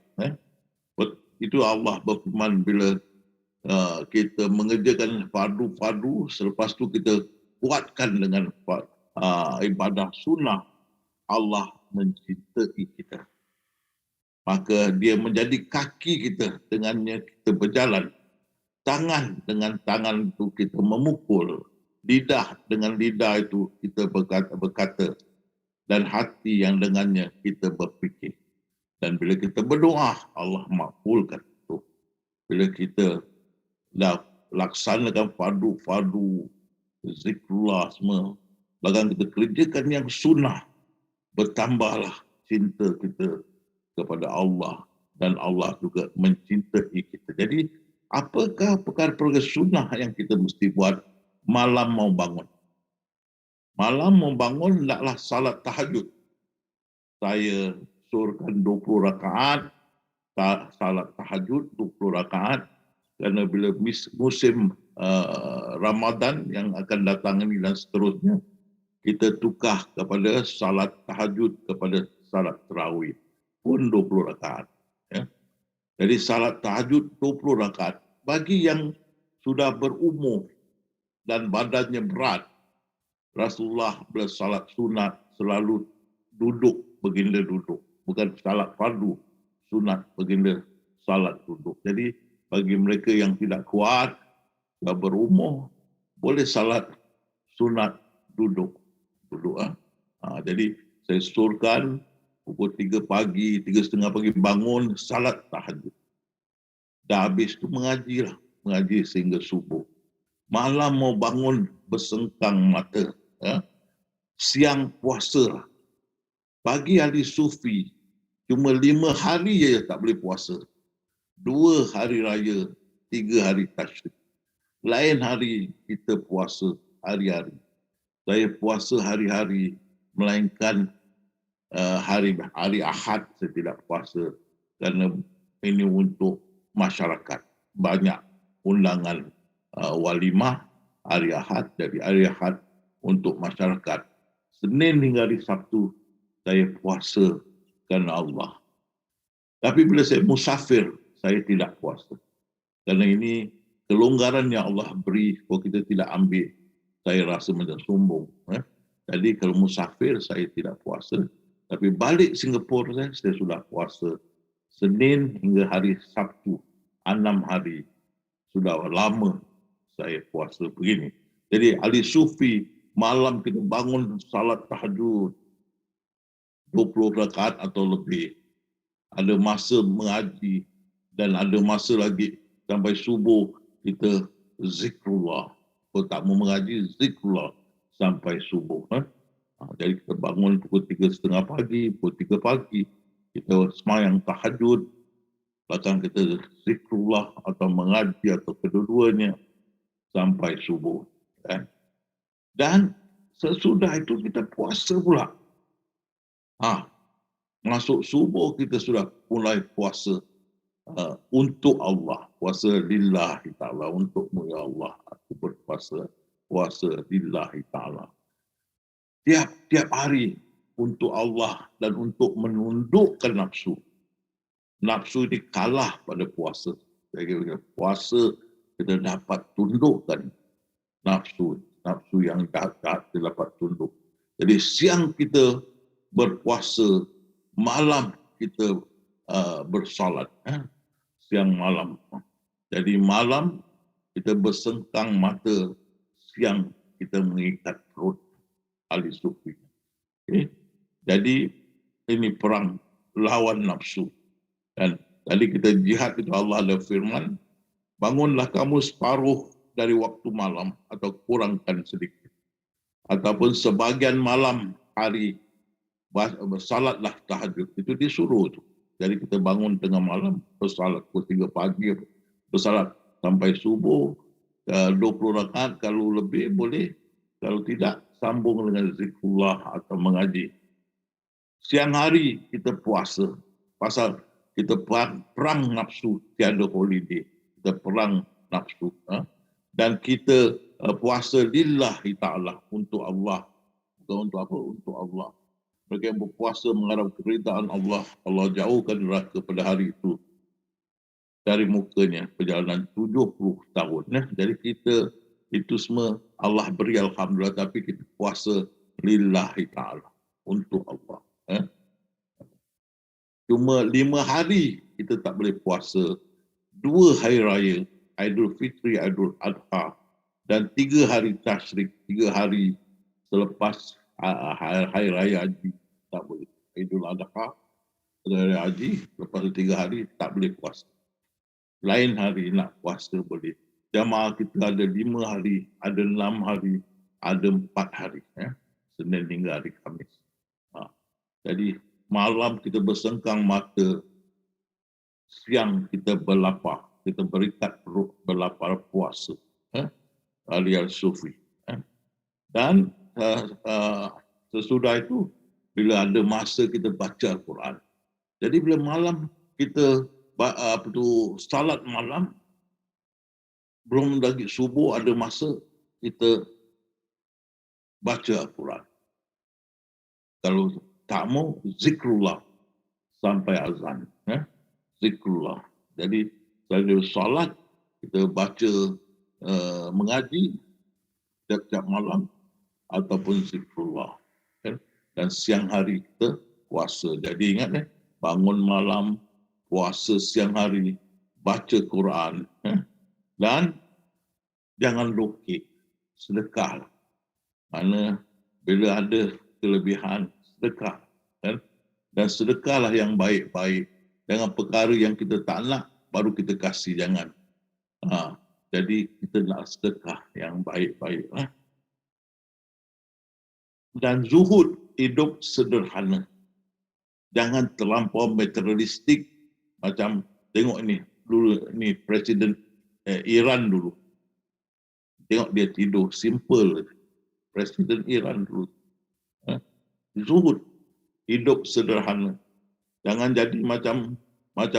Itu Allah berfirman bila kita mengerjakan fardu, selepas itu kita kuatkan dengan ibadah sunnah, Allah mencintai kita. Maka dia menjadi kaki kita, dengannya kita berjalan. Tangan dengan tangan itu kita memukul. Lidah dengan lidah itu kita berkata, dan hati yang dengannya kita berfikir. Dan bila kita berdoa, Allah makbulkan itu. Bila kita dah laksanakan fardu, zikrullah semua, bahkan kita kerjakan yang sunnah, bertambahlah cinta kita kepada Allah, dan Allah juga mencintai kita. Jadi, apakah perkara-perkara sunnah yang kita mesti buat malam mau bangun? Malam mau bangun hendaklah salat tahajud. Saya surkan 20 rakaat, salat tahajud 20 rakaat, kerana bila musim Ramadan yang akan datang ini dan seterusnya, kita tukar kepada salat tahajud kepada salat tarawih pun 20 rakaat. Jadi salat tahajud 20 rakaat. Bagi yang sudah berumur dan badannya berat, Rasulullah bila salat sunat selalu duduk, baginda duduk. Bukan salat fardu, sunat baginda salat duduk. Jadi bagi mereka yang tidak kuat, sudah berumur, boleh salat sunat duduk. Jadi saya surkan pukul 3 pagi, 3:30 pagi bangun, salat tahajud. Dah habis tu mengaji sehingga subuh. Malam mau bangun bersengkang mata. Siang puasa. Bagi ahli sufi, cuma 5 hari je tak boleh puasa. 2 hari raya, 3 hari tasyrik. Lain hari kita puasa hari-hari. Saya puasa hari-hari, melainkan hari Ahad saya tidak puasa kerana ini untuk masyarakat. Banyak undangan walimah hari Ahad. Jadi hari Ahad untuk masyarakat. Senin hingga hari Sabtu saya puasa kerana Allah. Tapi bila saya musafir, saya tidak puasa. Kerana ini kelonggaran yang Allah beri, kalau kita tidak ambil, saya rasa macam sombong. Jadi kalau musafir, saya tidak puasa. Tapi balik Singapura, saya sudah puasa. Senin hingga hari Sabtu, 6 hari. Sudah lama saya puasa begini. Jadi ahli sufi, malam kita bangun salat tahajud, 20 rakaat atau lebih. Ada masa mengaji dan ada masa lagi sampai subuh kita zikrullah. Kalau tak mau mengaji, zikrullah sampai subuh. Jadi kita bangun pukul 3.30 pagi, pukul 3 pagi. Kita semayang tahajud. Bahkan kita zikrullah atau mengaji atau kedua-duanya sampai subuh. Dan sesudah itu kita puasa pula. Masuk subuh kita sudah mulai puasa untuk Allah. Puasa lillahi ta'ala. Untukmu ya Allah. Aku berpuasa. Puasa lillahi ta'ala. Tiap hari untuk Allah dan untuk menundukkan nafsu. Nafsu ini kalah pada puasa. Jadi puasa kita dapat tundukkan nafsu. Nafsu yang jahat kita dapat tunduk. Jadi siang kita berpuasa, malam kita bersolat. Siang malam. Jadi malam kita bersengkang mata, siang kita mengikat perut. Ahli sufi. Jadi ini perang lawan nafsu. Dan tadi kita jihad itu Allah ada firman, bangunlah kamu separuh dari waktu malam atau kurangkan sedikit. Ataupun sebagian malam hari bersalatlah tahajud. Itu disuruh tu. Jadi kita bangun tengah malam, bersalat pukul 3 pagi, bersalat sampai subuh, 20 rakaat kalau lebih boleh, kalau tidak sambung dengan zikrullah atau mengaji. Siang hari kita puasa, pasal kita perang nafsu, tiada holiday. Kita perang nafsu. Dan kita puasa lillahi ta'ala, untuk Allah. Bukan untuk apa? Untuk Allah. Mereka yang berpuasa mengharap keridaan Allah, Allah jauhkan neraka pada hari itu dari mukanya, perjalanan 70 tahun. Jadi kita, itu semua Allah beri alhamdulillah, tapi kita puasa lillahi ta'ala, untuk Allah. Cuma 5 hari kita tak boleh puasa. 2 hari raya, Aidul Fitri, Aidul Adha, dan 3 hari Tashrik, 3 hari selepas hari raya haji, tak boleh. Aidul Adha, hari raya haji, lepas 3 hari tak boleh puasa. Lain hari nak puasa boleh. Jamaah kita ada 5 hari, ada 6 hari, ada 4 hari. Senin hingga hari Khamis. Jadi malam kita bersengkang mata, siang kita berlapar, kita berikat perut berlapar puasa. Alias sufi. Dan sesudah itu, bila ada masa kita baca Al-Quran. Jadi bila malam kita salat malam, belum lagi subuh ada masa kita baca Al-Quran. Kalau tak mau, zikrullah sampai azan. Zikrullah. Jadi, kalau salat, kita baca, mengaji tiap-tiap malam, ataupun zikrullah. Dan siang hari kita puasa. Jadi ingat, bangun malam, puasa siang hari, baca Quran. Dan jangan lokek, sedekah. Kerana bila ada kelebihan, sedekah. Dan sedekahlah yang baik-baik. Dengan perkara yang kita tak nak, baru kita kasih, jangan. Jadi kita nak sedekah yang baik-baik. Dan zuhud, hidup sederhana. Jangan terlampau materialistik. Macam tengok ini, dulu ni Presiden Iran dulu. Tengok dia tidur, simple. Presiden Iran dulu. Zuhud, hidup sederhana. Jangan jadi macam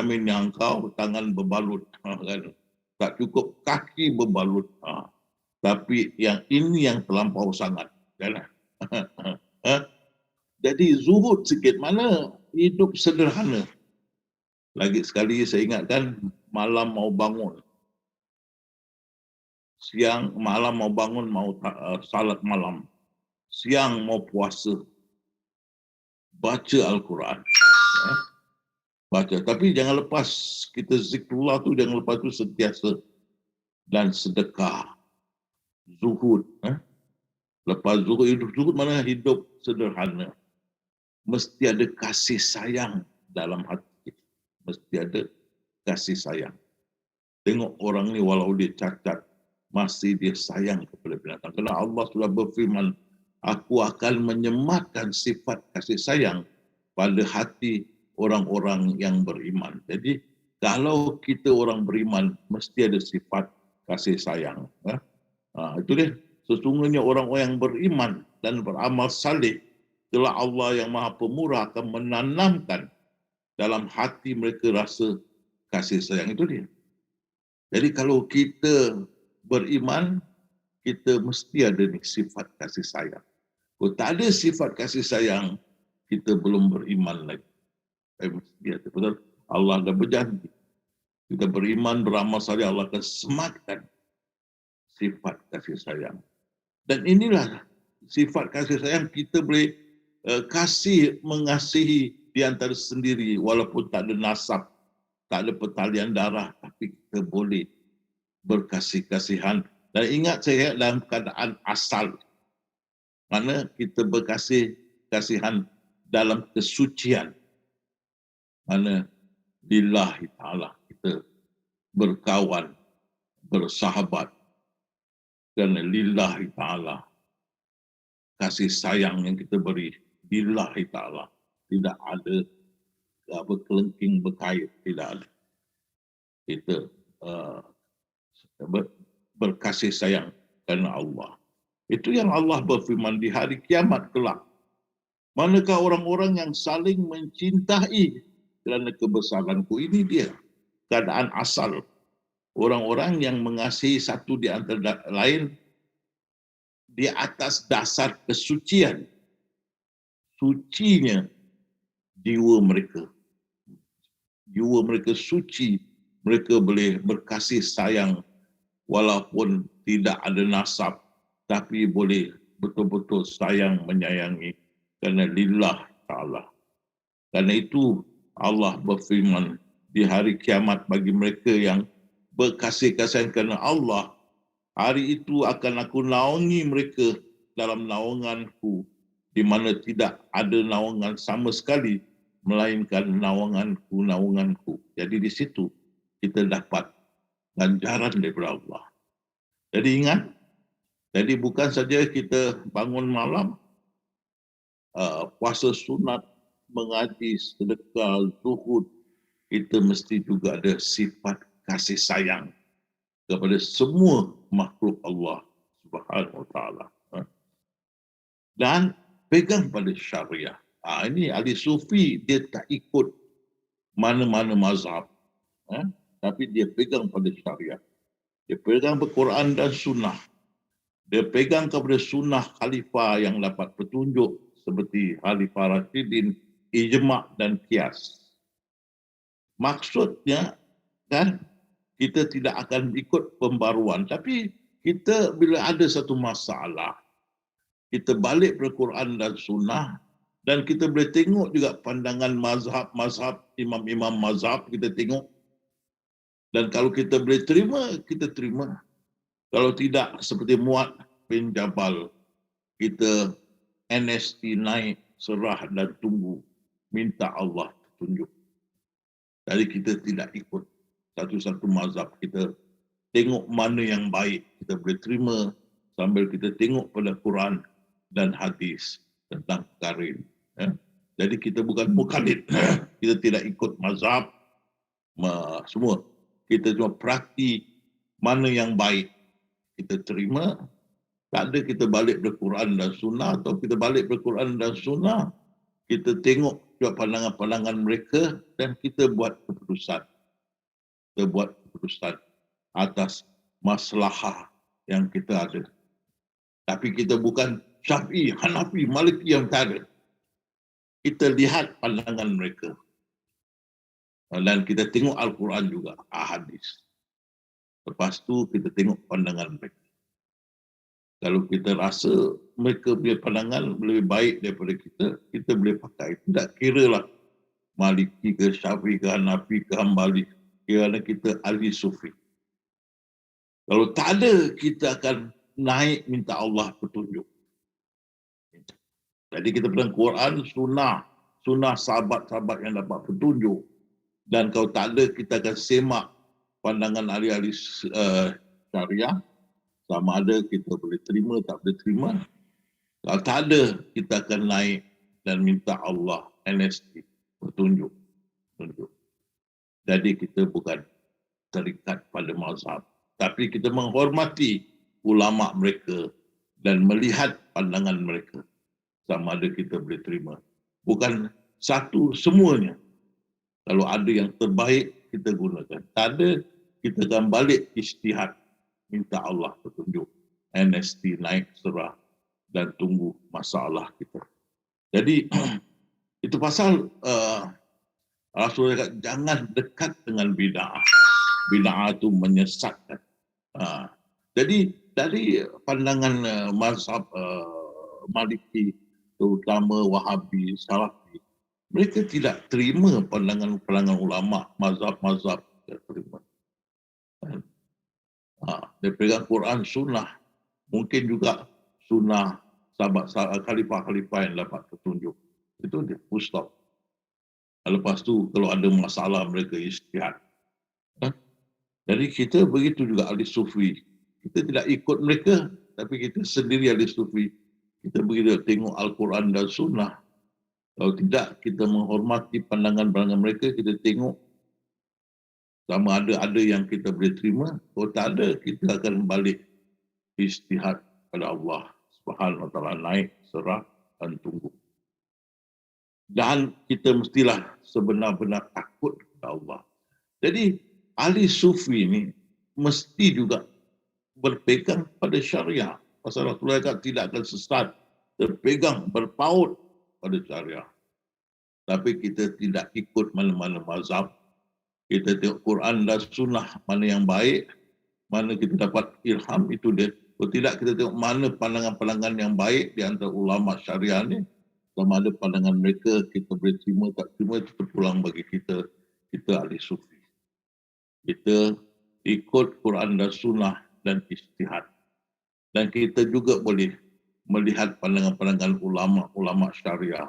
ini engkau tangan berbalut. Kan? Tak cukup kaki berbalut. Tapi yang ini yang terlampau sangat. Kan? Jadi zuhud sikit, mana hidup sederhana. Lagi sekali saya ingatkan, malam mau bangun. Siang, malam mau bangun, mau salat malam. Siang mau puasa. Baca Al-Quran. Baca. Tapi jangan lepas kita zikrullah tu, jangan lepas tu sentiasa. Dan sedekah. Zuhud. Lepas zuhud, hidup zuhud mana hidup sederhana. Mesti ada kasih sayang dalam hati. Mesti ada kasih sayang. Tengok orang ni walau dia cacat, masih dia sayang kepada binatang. Kerana Allah sudah berfirman, aku akan menyematkan sifat kasih sayang pada hati orang-orang yang beriman. Jadi, kalau kita orang beriman, mesti ada sifat kasih sayang. Itu dia. Sesungguhnya orang-orang yang beriman dan beramal saleh, telah Allah yang Maha Pemurah akan menanamkan dalam hati mereka rasa kasih sayang. Itu dia. Jadi kalau kita beriman, kita mesti ada ni sifat kasih sayang. Kalau tak ada sifat kasih sayang, kita belum beriman lagi. Mesti ada. Betul? Allah dah berjanji. Kita beriman, beramal saleh, Allah akan sematkan sifat kasih sayang. Dan inilah sifat kasih sayang, kita boleh kasih, mengasihi di antara sendiri, walaupun tak ada nasab, tak ada pertalian darah, tapi kita boleh berkasih-kasihan. Dan ingat saya dalam keadaan asal, mana kita berkasih-kasihan dalam kesucian, mana lillahi ta'ala, kita berkawan, bersahabat, kerana lillahi ta'ala, kasih sayang yang kita beri lillahi ta'ala, tidak ada kelengking berkait, tidak ada. Kita berkasih sayang kerana Allah. Itu yang Allah berfirman di hari kiamat kelak. Manakah orang-orang yang saling mencintai kerana kebesaranku? Ini dia keadaan asal. Orang-orang yang mengasihi satu di antara lain di atas dasar kesucian. Sucinya jiwa mereka. Jiwa mereka suci. Mereka boleh berkasih sayang walaupun tidak ada nasab, tapi boleh betul-betul sayang menyayangi kerana lillah ta'ala. Kerana itu Allah berfirman di hari kiamat bagi mereka yang berkasih-kasihan kerana Allah, hari itu akan aku naungi mereka dalam naunganku, di mana tidak ada naungan sama sekali, melainkan naunganku. Jadi di situ kita dapat ganjaran daripada Allah. Jadi ingat, jadi bukan saja kita bangun malam, puasa sunat, mengaji, sedekah, zuhud, kita mesti juga ada sifat kasih sayang kepada semua makhluk Allah Subhanahu Wa Taala. Dan pegang pada syariah. Ini ahli sufi, dia tak ikut mana-mana mazhab. Tapi dia pegang pada syariah. Dia pegang Al-Quran dan sunnah. Dia pegang kepada sunnah khalifah yang dapat petunjuk seperti Khalifah Rashidin, ijma' dan qiyas. Maksudnya, kan, kita tidak akan ikut pembaruan. Tapi kita bila ada satu masalah, kita balik pada Quran dan Sunnah, dan kita boleh tengok juga pandangan mazhab, imam-imam mazhab, kita tengok. Dan kalau kita boleh terima, kita terima. Kalau tidak, seperti Muad bin Jabal, kita NST naik, serah dan tunggu, minta Allah tunjuk. Jadi kita tidak ikut satu-satu mazhab, kita tengok mana yang baik, kita boleh terima sambil kita tengok pada Quran dan hadis tentang perkara ini. Jadi kita bukan mukallid, kita tidak ikut mazhab semua. Kita cuma praktik mana yang baik, kita terima. Tak ada kita balik pada Quran dan Sunnah, atau kita balik pada Quran dan Sunnah, kita tengok juga pandangan-pandangan mereka dan kita buat keputusan. Kita buat keputusan. atas maslahah yang kita ada. Tapi kita bukan Syafi'i, Hanafi, Maliki yang tak ada. Kita lihat pandangan mereka. Dan kita tengok Al-Quran juga, hadis. Lepas tu kita tengok pandangan mereka. Kalau kita rasa mereka punya pandangan lebih baik daripada kita boleh pakai. Tidak kira lah Maliki ke Syafi'i ke Hanafi ke Hambali. Kerana kita ahli sufi. Kalau tak ada, kita akan naik minta Allah petunjuk. Jadi kita pegang Quran, sunnah sahabat-sahabat yang dapat petunjuk. Dan kalau tak ada, kita akan semak pandangan ahli-ahli syariah. Sama ada kita boleh terima, tak boleh terima. Kalau tak ada, kita akan naik dan minta Allah NST, petunjuk. Jadi kita bukan terikat pada mazhab. Tapi kita menghormati ulama mereka dan melihat pandangan mereka. Sama ada kita boleh terima. Bukan satu, semuanya. Kalau ada yang terbaik, kita gunakan. Tak ada, kita akan balik ijtihad. Minta Allah petunjuk. NST naik surah dan tunggu masalah kita. Jadi, itu pasal Rasulullah kata, jangan dekat dengan bid'ah. Bid'ah itu menyesatkan. Jadi, dari pandangan mazhab Maliki, terutama Wahabi, Salafi, mereka tidak terima pandangan ulama, mazhab-mazhab tidak terima. Dia pegang Quran, sunnah. Mungkin juga sunnah sahabat khalifah-khalifah yang dapat petunjuk. Itu dia, full stop. Lepas tu, kalau ada masalah, mereka ijtihad. Jadi kita begitu juga ahli sufi. Kita tidak ikut mereka, tapi kita sendiri ahli sufi. Kita begitu tengok Al-Quran dan sunnah. Kalau tidak, kita menghormati pandangan-pandangan mereka, kita tengok sama ada yang kita boleh terima. Kalau tak ada, kita akan balik ijtihad pada Allah Subhanahu wa taala, naik serah dan tunggu. Dan kita mestilah sebenar-benar takut kepada Allah. Jadi ahli sufi ini mesti juga berpegang pada syariah. Pasal Rasulullah kata tidak akan sesat, berpegang, berpaut pada syariah. Tapi kita tidak ikut mana-mana mazhab. Kita tengok Quran dan sunnah, mana yang baik, mana kita dapat ilham, itu dia. Kalau tidak, kita tengok mana pandangan-pandangan yang baik di antara ulama syariah ni. Sama ada pandangan mereka, kita boleh terima, tak terima, itu terpulang bagi kita. Kita ahli sufi. Kita ikut Quran dan sunnah dan ijtihad. Dan kita juga boleh melihat pandangan-pandangan ulama syariah.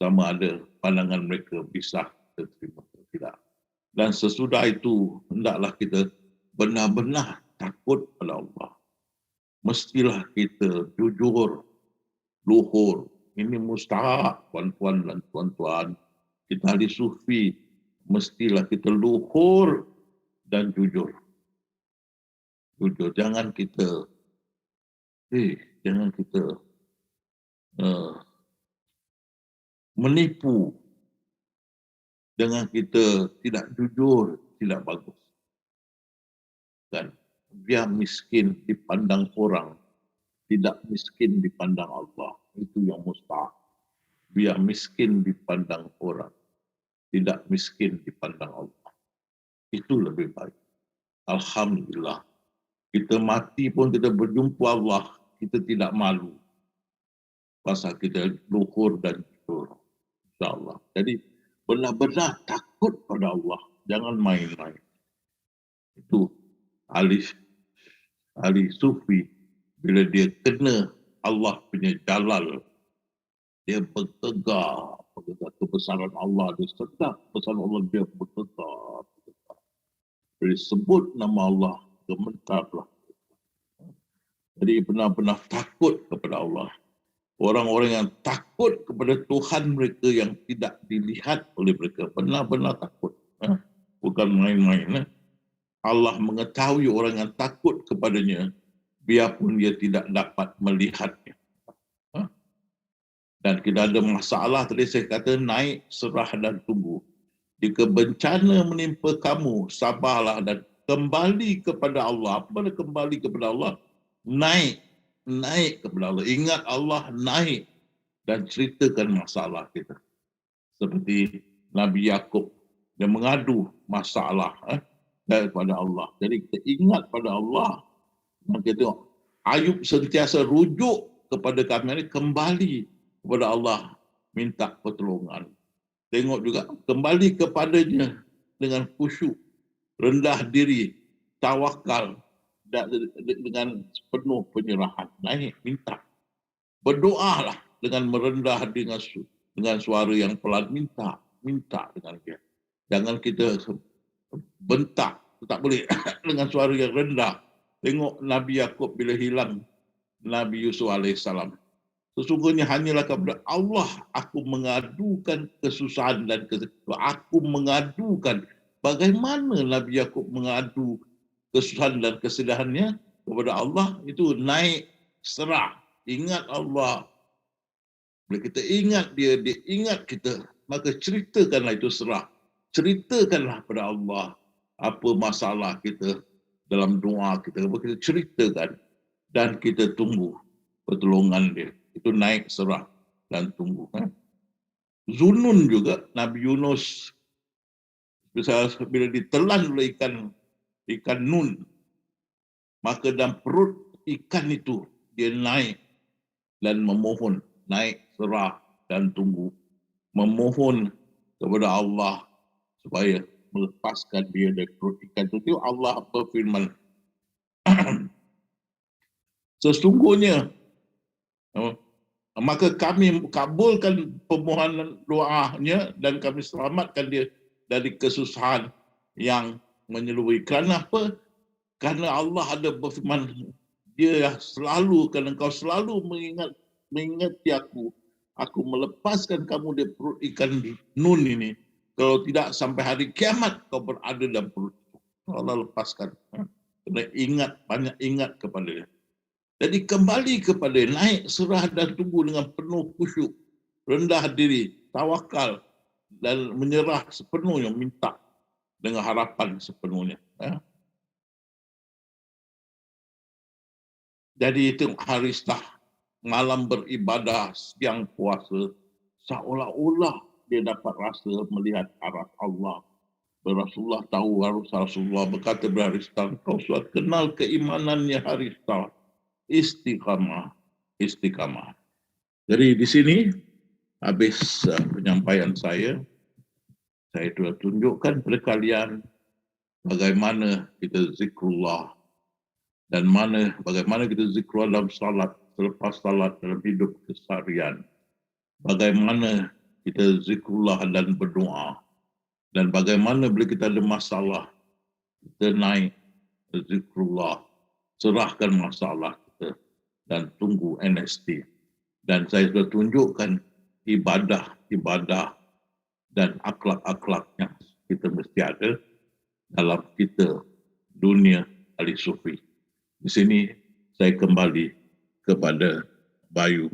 Sama ada pandangan mereka bisa diterima atau tidak. Dan sesudah itu, hendaklah kita benar-benar takut pada Allah. Mestilah kita jujur, luhur. Ini mustahak, puan-puan dan tuan-tuan. Kita ahli sufi, mestilah kita luhur dan jujur. Jujur, jangan kita menipu. Jangan kita tidak jujur, tidak bagus. Kan? Biar miskin dipandang orang, tidak miskin dipandang Allah. Itu yang mustahak. Biar miskin dipandang orang, tidak miskin dipandang Allah. Itu lebih baik. Alhamdulillah. Kita mati pun kita berjumpa Allah, kita tidak malu. Pasal kita luhur dan jujur. InsyaAllah. Jadi, benar-benar takut pada Allah. Jangan main-main. Itu ahli sufi. Bila dia kena Allah punya jalal, dia bergegar kebesaran Allah. Dia sedap kebesaran Allah, dia bergegar. Bila disebut nama Allah, gemetarlah. Jadi benar-benar takut kepada Allah. Orang-orang yang takut kepada Tuhan mereka yang tidak dilihat oleh mereka. Benar-benar takut. Bukan main-main. Allah mengetahui orang yang takut kepadanya, biarpun dia tidak dapat melihatnya. Dan kita ada masalah, tadi saya kata naik, serah dan tunggu. Jika bencana menimpa kamu, sabarlah dan kembali kepada Allah. Apa makna kembali kepada Allah? Naik kepada Allah. Ingat Allah, naik dan ceritakan masalah kita. Seperti Nabi Yakub yang mengadu masalah daripada Allah. Jadi kita ingat pada Allah. Kita tengok Ayub sentiasa rujuk kepada kami, kembali kepada Allah, minta pertolongan. Tengok juga kembali kepadanya dengan khusyuk, rendah diri, tawakal dengan penuh penyerahan. Naik, minta. Berdoalah dengan merendah dengan suara yang pelan, minta dengan dia. Jangan kita bentak, tak boleh dengan suara yang rendah. Tengok Nabi Yakub bila hilang Nabi Yusuf alaihissalam. Sesungguhnya hanyalah kepada Allah aku mengadukan kesusahan dan kesedihan. Aku mengadukan. Bagaimana Nabi Yakub mengadu kesusahan dan kesedihannya kepada Allah? Itu naik, serah. Ingat Allah. Bila kita ingat dia ingat kita. Maka ceritakanlah itu serah. Ceritakanlah pada Allah apa masalah kita dalam doa kita. Kita ceritakan dan kita tunggu pertolongan dia. Itu naik, serah dan tunggu. Zunun juga, Nabi Yunus bila ditelan oleh ikan nun, maka dalam perut ikan itu dia naik dan memohon, naik, serah dan tunggu, memohon kepada Allah supaya melepaskan dia dari perut ikan itu. Allah berfirman, sesungguhnya maka kami kabulkan permohonan doanya dan kami selamatkan dia dari kesusahan yang menyeluruhi. Kerana apa? Kerana Allah ada berfirman, dia selalu, kerana engkau selalu mengingati aku melepaskan kamu dari perut ikan nun ini. Kalau tidak sampai hari kiamat kau berada dalam perut itu. Allah lepaskan. Kena ingat, banyak ingat kepada dia. Jadi kembali kepada naik, serah dan tunggu dengan penuh khusyuk, rendah diri, tawakal dan menyerah sepenuhnya, minta dengan harapan sepenuhnya. Jadi itu hari Istah, malam beribadah, siang puasa, seolah-olah dia dapat rasa melihat arah Allah. Rasulullah tahu, Rasulullah berkata berhari Istah, kau sudah kenal keimanannya hari Istah. Istiqamah. Jadi di sini habis penyampaian saya sudah tunjukkan kepada kalian bagaimana kita zikrullah dan bagaimana kita zikrullah dalam salat, selepas salat, dalam hidup keseharian. Bagaimana kita zikrullah dan berdoa, dan bagaimana bila kita ada masalah kita naik zikrullah, serahkan masalah dan tunggu NST. Dan saya sudah tunjukkan ibadah dan akhlak-akhlak yang kita mesti ada dalam kita dunia ahli sufi. Di sini saya kembali kepada Bayu